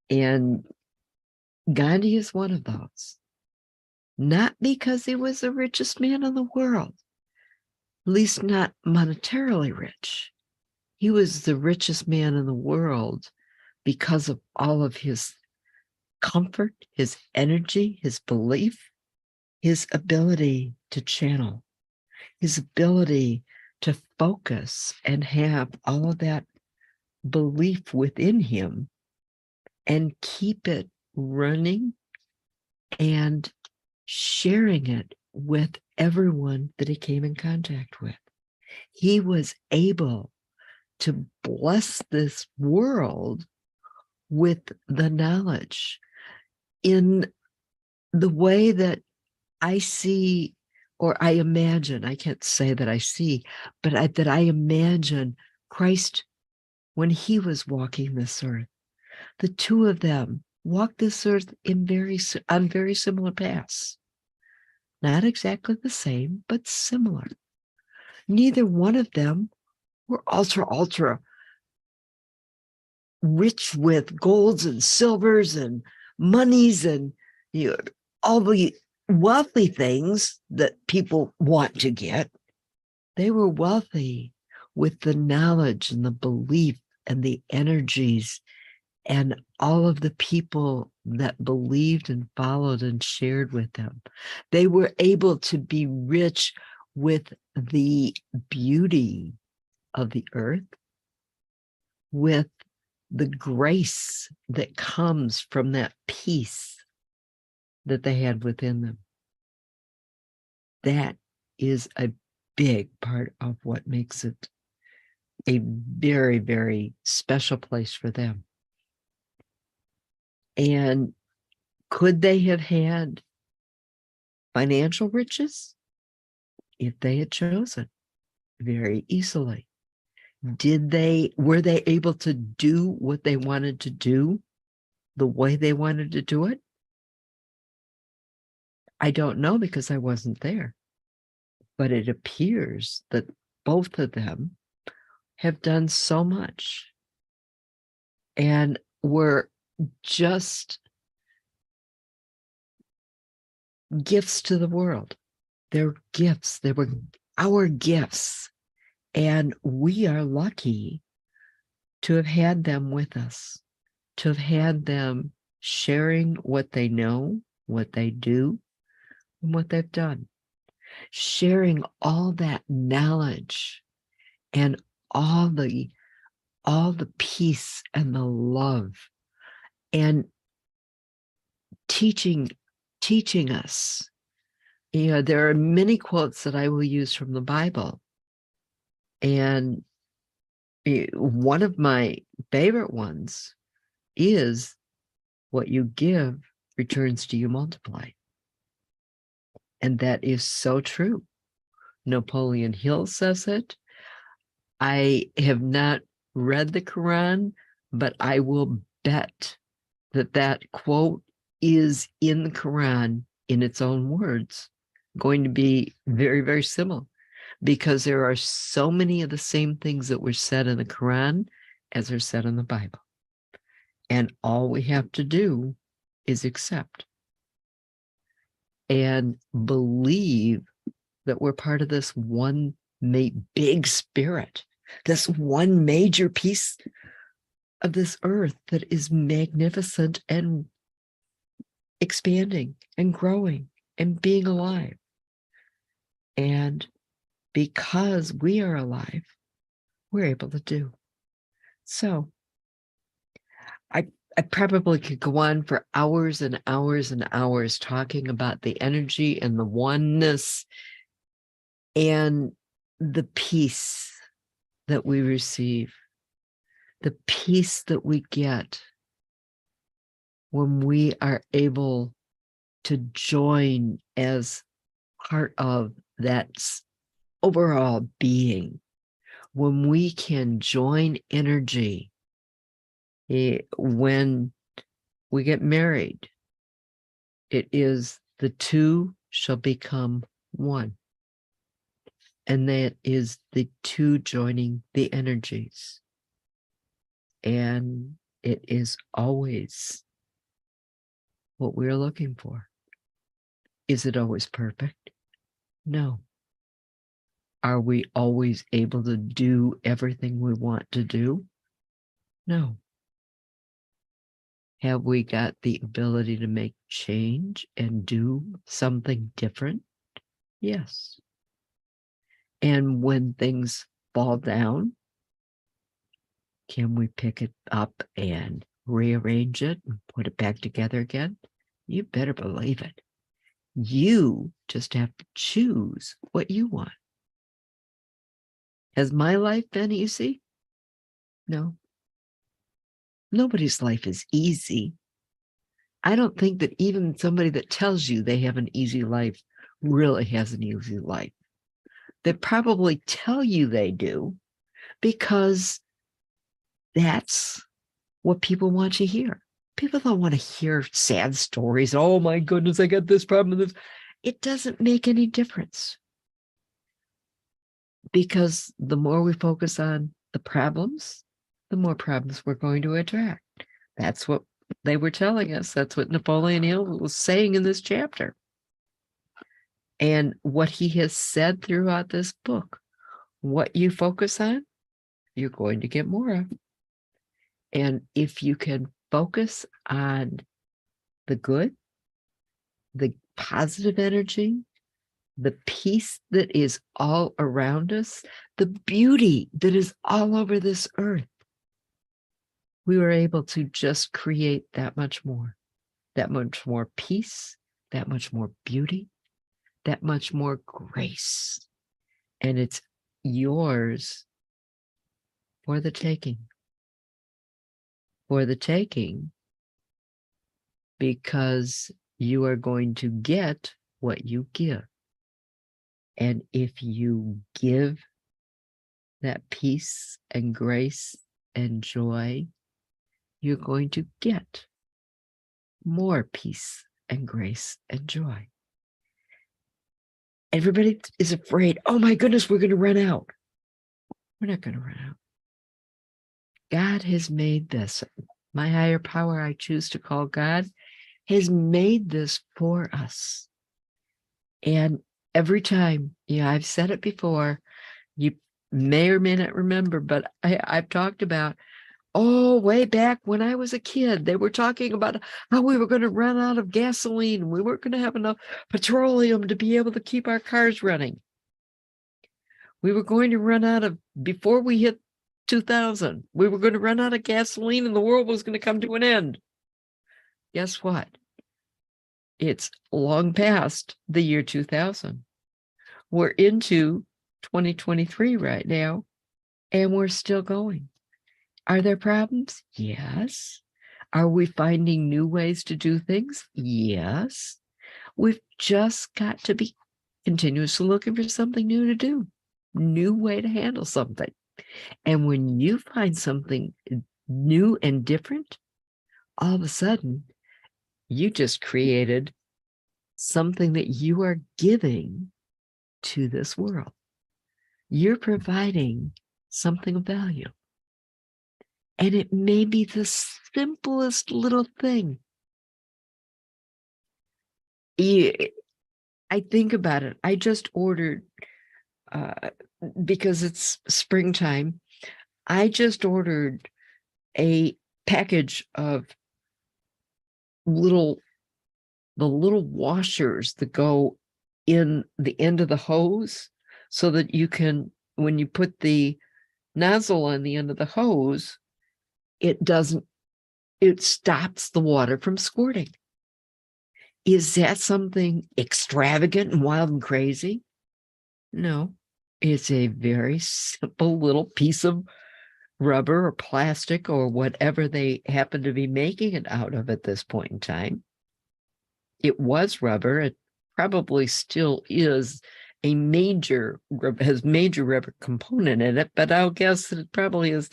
And Gandhi is one of those. Not because he was the richest man in the world, at least not monetarily rich. He was the richest man in the world because of all of his comfort, his energy, his belief, his ability to channel, his ability to focus and have all of that belief within him and keep it running and sharing it with everyone that he came in contact with. He was able to bless this world with the knowledge in the way that I see, or I imagine, I can't say that I see, but that I imagine Christ when he was walking this earth. The two of them walked this earth on very similar paths. Not exactly the same, but similar. Neither one of them were ultra rich with golds and silvers and monies and all the wealthy things that people want to get. They were wealthy with the knowledge and the belief and the energies and all of the people that believed and followed and shared with them. They were able to be rich with the beauty of the earth, with the grace that comes from that peace that they had within them. That is a big part of what makes it a very, very special place for them. And could they have had financial riches if they had chosen? Very easily. Were they able to do what they wanted to do the way they wanted to do it? I don't know because I wasn't there. But it appears that both of them have done so much and were just gifts to the world. They're gifts. They were our gifts. And we are lucky to have had them with us, to have had them sharing what they know, what they do, and what they've done. Sharing all that knowledge and all the peace and the love and teaching us. There are many quotes that I will use from the Bible. And one of my favorite ones is, what you give returns to you multiplied. And that is so true. Napoleon Hill says it. I have not read the Quran, but I will bet that quote is in the Quran in its own words, going to be very, very similar, because there are so many of the same things that were said in the Quran as are said in the Bible. And all we have to do is accept and believe that we're part of this one big spirit this one major piece of this earth that is magnificent and expanding and growing and being alive. And because we are alive, we're able to do. So I probably could go on for hours and hours and hours talking about the energy and the oneness and the peace that we receive, the peace that we get when we are able to join as part of that overall being, when we can join energy. When we get married, it is the two shall become one. And that is the two joining the energies. And it is always what we're looking for. Is it always perfect? No. Are we always able to do everything we want to do? No. Have we got the ability to make change and do something different? Yes. And when things fall down, can we pick it up and rearrange it and put it back together again? You better believe it. You just have to choose what you want. Has my life been easy? No. Nobody's life is easy. I don't think that even somebody that tells you they have an easy life really has an easy life. They probably tell you they do because that's what people want to hear. People don't want to hear sad stories. Oh my goodness, I got this problem. This. It doesn't make any difference. Because the more we focus on the problems, the more problems we're going to attract. That's what they were telling us. That's what Napoleon Hill was saying in this chapter. And what he has said throughout this book, what you focus on, you're going to get more of. And if you can focus on the good, the positive energy, the peace that is all around us, the beauty that is all over this earth, we were able to just create that much more peace, that much more beauty, that much more grace. And it's yours for the taking. For the taking, because you are going to get what you give. And if you give that peace and grace and joy, you're going to get more peace and grace and joy. Everybody is afraid, oh my goodness, we're going to run out. We're not going to run out. God has made this. My higher power, I choose to call God, has made this for us. And every time, I've said it before, you may or may not remember, but I've talked about, way back when I was a kid, they were talking about how we were going to run out of gasoline. We weren't going to have enough petroleum to be able to keep our cars running. We were going to run out of, before we hit 2000, we were going to run out of gasoline and the world was going to come to an end. Guess what? It's long past the year 2000. We're into 2023 right now, and we're still going. Are there problems? Yes. Are we finding new ways to do things? Yes. We've just got to be continuously looking for something new to do, new way to handle something. And when you find something new and different, all of a sudden, you just created something that you are giving to this world. You're providing something of value. And it may be the simplest little thing. I think about it. I just ordered because it's springtime, I just ordered a package of the little washers that go in the end of the hose so that you can, when you put the nozzle on the end of the hose, it stops the water from squirting. Is that something extravagant and wild and crazy? No, it's a very simple little piece of rubber or plastic or whatever they happen to be making it out of at this point in time. It was rubber. It probably still is has major rubber component in it, but I'll guess that it probably is.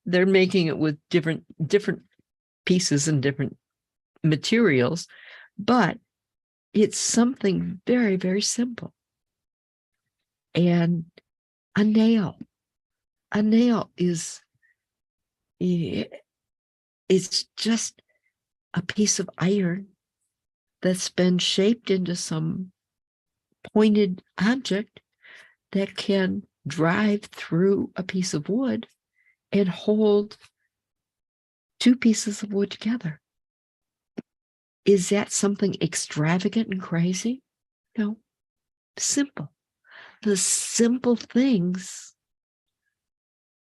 They're making it with different pieces and different materials, but it's something very, very simple. And a nail is, it's just a piece of iron that's been shaped into some pointed object that can drive through a piece of wood and hold two pieces of wood together. Is that something extravagant and crazy? No, simple. The simple things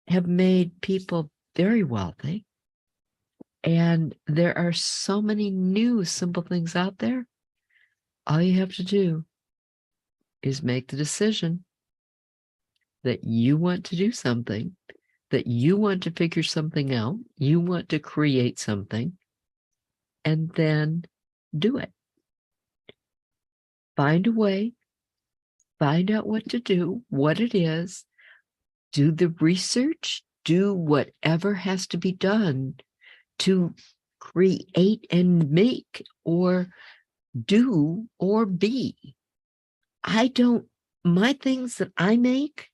have made people very wealthy. And there are so many new simple things out there. All you have to do is make the decision that you want to do something, that you want to figure something out, you want to create something, and then do it. Find a way, find out what to do, what it is, do the research, do whatever has to be done to create and make or do or be. My things that I make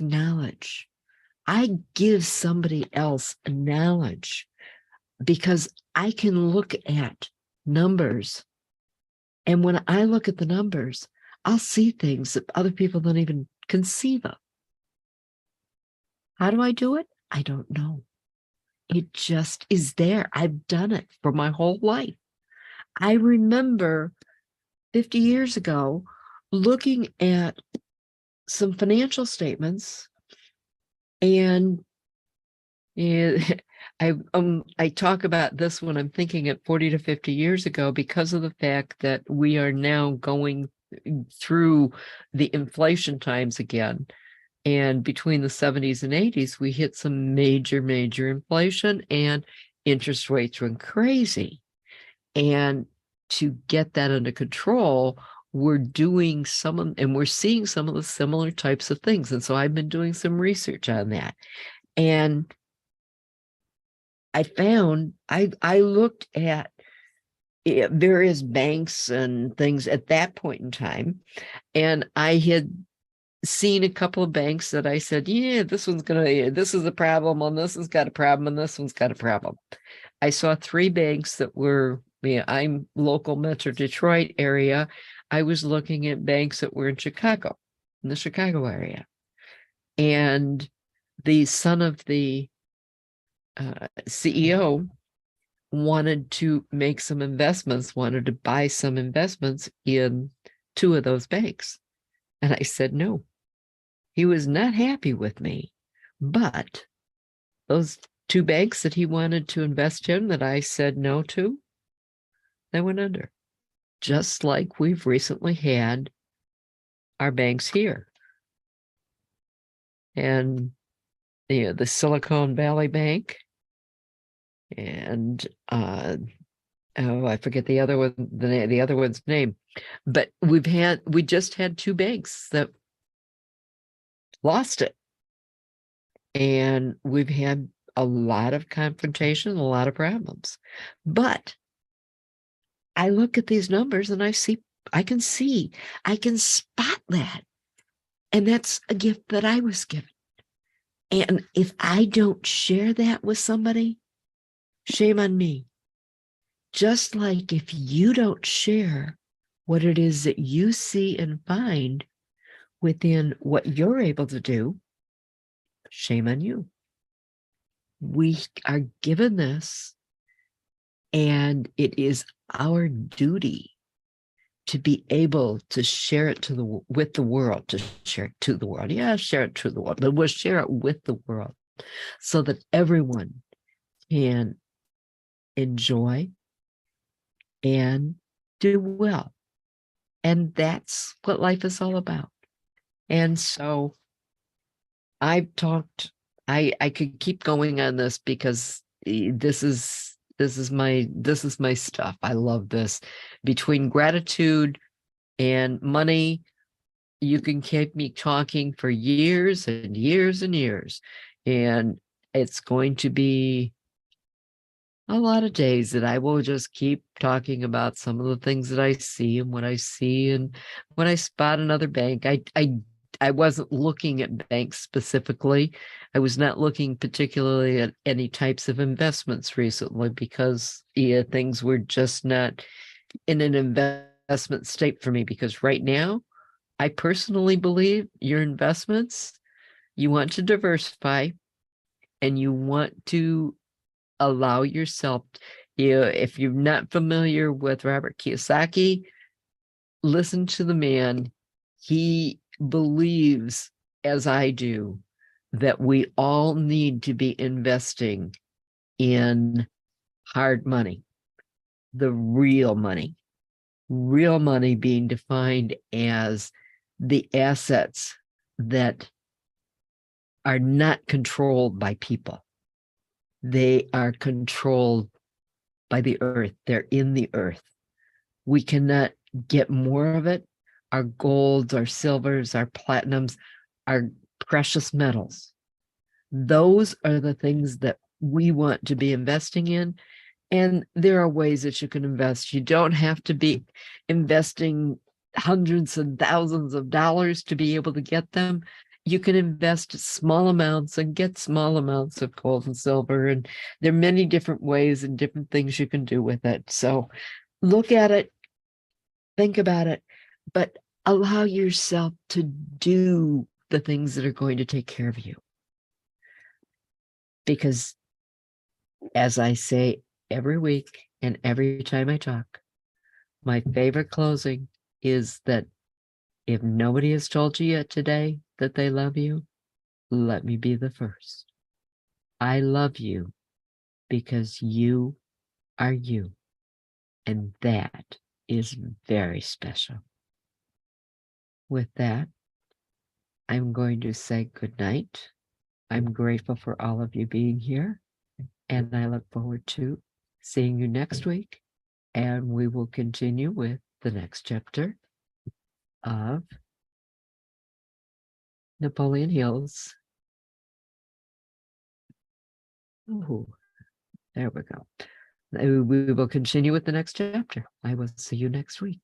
knowledge. I give somebody else knowledge because I can look at numbers. And when I look at the numbers, I'll see things that other people don't even conceive of. How do I do it? I don't know. It just is there. I've done it for my whole life. I remember 50 years ago looking at some financial statements, and I talk about this when I'm thinking at 40 to 50 years ago because of the fact that we are now going through the inflation times again. And between the 70s and 80s, we hit some major inflation and interest rates went crazy. And to get that under control, we're doing and we're seeing some of the similar types of things. And so I've been doing some research on that. And I found, I looked at various banks and things at that point in time, and I had seen a couple of banks that I said, yeah, this is a problem, and this has got a problem, and this one's got a problem. I saw 3 banks that were, I'm local Metro Detroit area. I was looking at banks that were in Chicago, in the Chicago area. And the son of the CEO wanted to make some investments, wanted to buy some investments in 2 of those banks. And I said, no. He was not happy with me, but those 2 banks that he wanted to invest in that I said no to, they went under. Just like we've recently had our banks here. And the Silicon Valley Bank and I forget the other one, the other one's name, but we just had 2 banks that lost it. And we've had a lot of confrontation, a lot of problems. But I look at these numbers and I can spot that. And that's a gift that I was given. And if I don't share that with somebody, shame on me. Just like if you don't share what it is that you see and find within what you're able to do, shame on you. We are given this, and it is our duty to be able to share it with the world, to share it to the world. Yeah, share it to the world, but we'll share it with the world so that everyone can enjoy and do well. And that's what life is all about. And so I've talked, I could keep going on this because this is my stuff. I love this. Between gratitude and money, you can keep me talking for years and years and years. And it's going to be a lot of days that I will just keep talking about some of the things that I see and what I see. And when I spot another bank, I wasn't looking at banks specifically. I was not looking particularly at any types of investments recently because things were just not in an investment state for me. Because right now, I personally believe your investments, you want to diversify and you want to allow yourself, if you're not familiar with Robert Kiyosaki, listen to the man. He believes, as I do, that we all need to be investing in hard money, the real money being defined as the assets that are not controlled by people. They are controlled by the earth. They're in the earth. We cannot get more of it. Our golds, our silvers, our platinums, our precious metals. Those are the things that we want to be investing in. And there are ways that you can invest. You don't have to be investing hundreds and thousands of dollars to be able to get them. You can invest small amounts and get small amounts of gold and silver. And there are many different ways and different things you can do with it. So look at it, think about it, but allow yourself to do the things that are going to take care of you. Because as I say every week and every time I talk, my favorite closing is that if nobody has told you yet today that they love you, let me be the first. I love you because you are you. And that is very special. With that, I'm going to say good night. I'm grateful for all of you being here, and I look forward to seeing you next week. And we will continue with the next chapter of Napoleon Hill's. Ooh, there we go. We will continue with the next chapter. I will see you next week.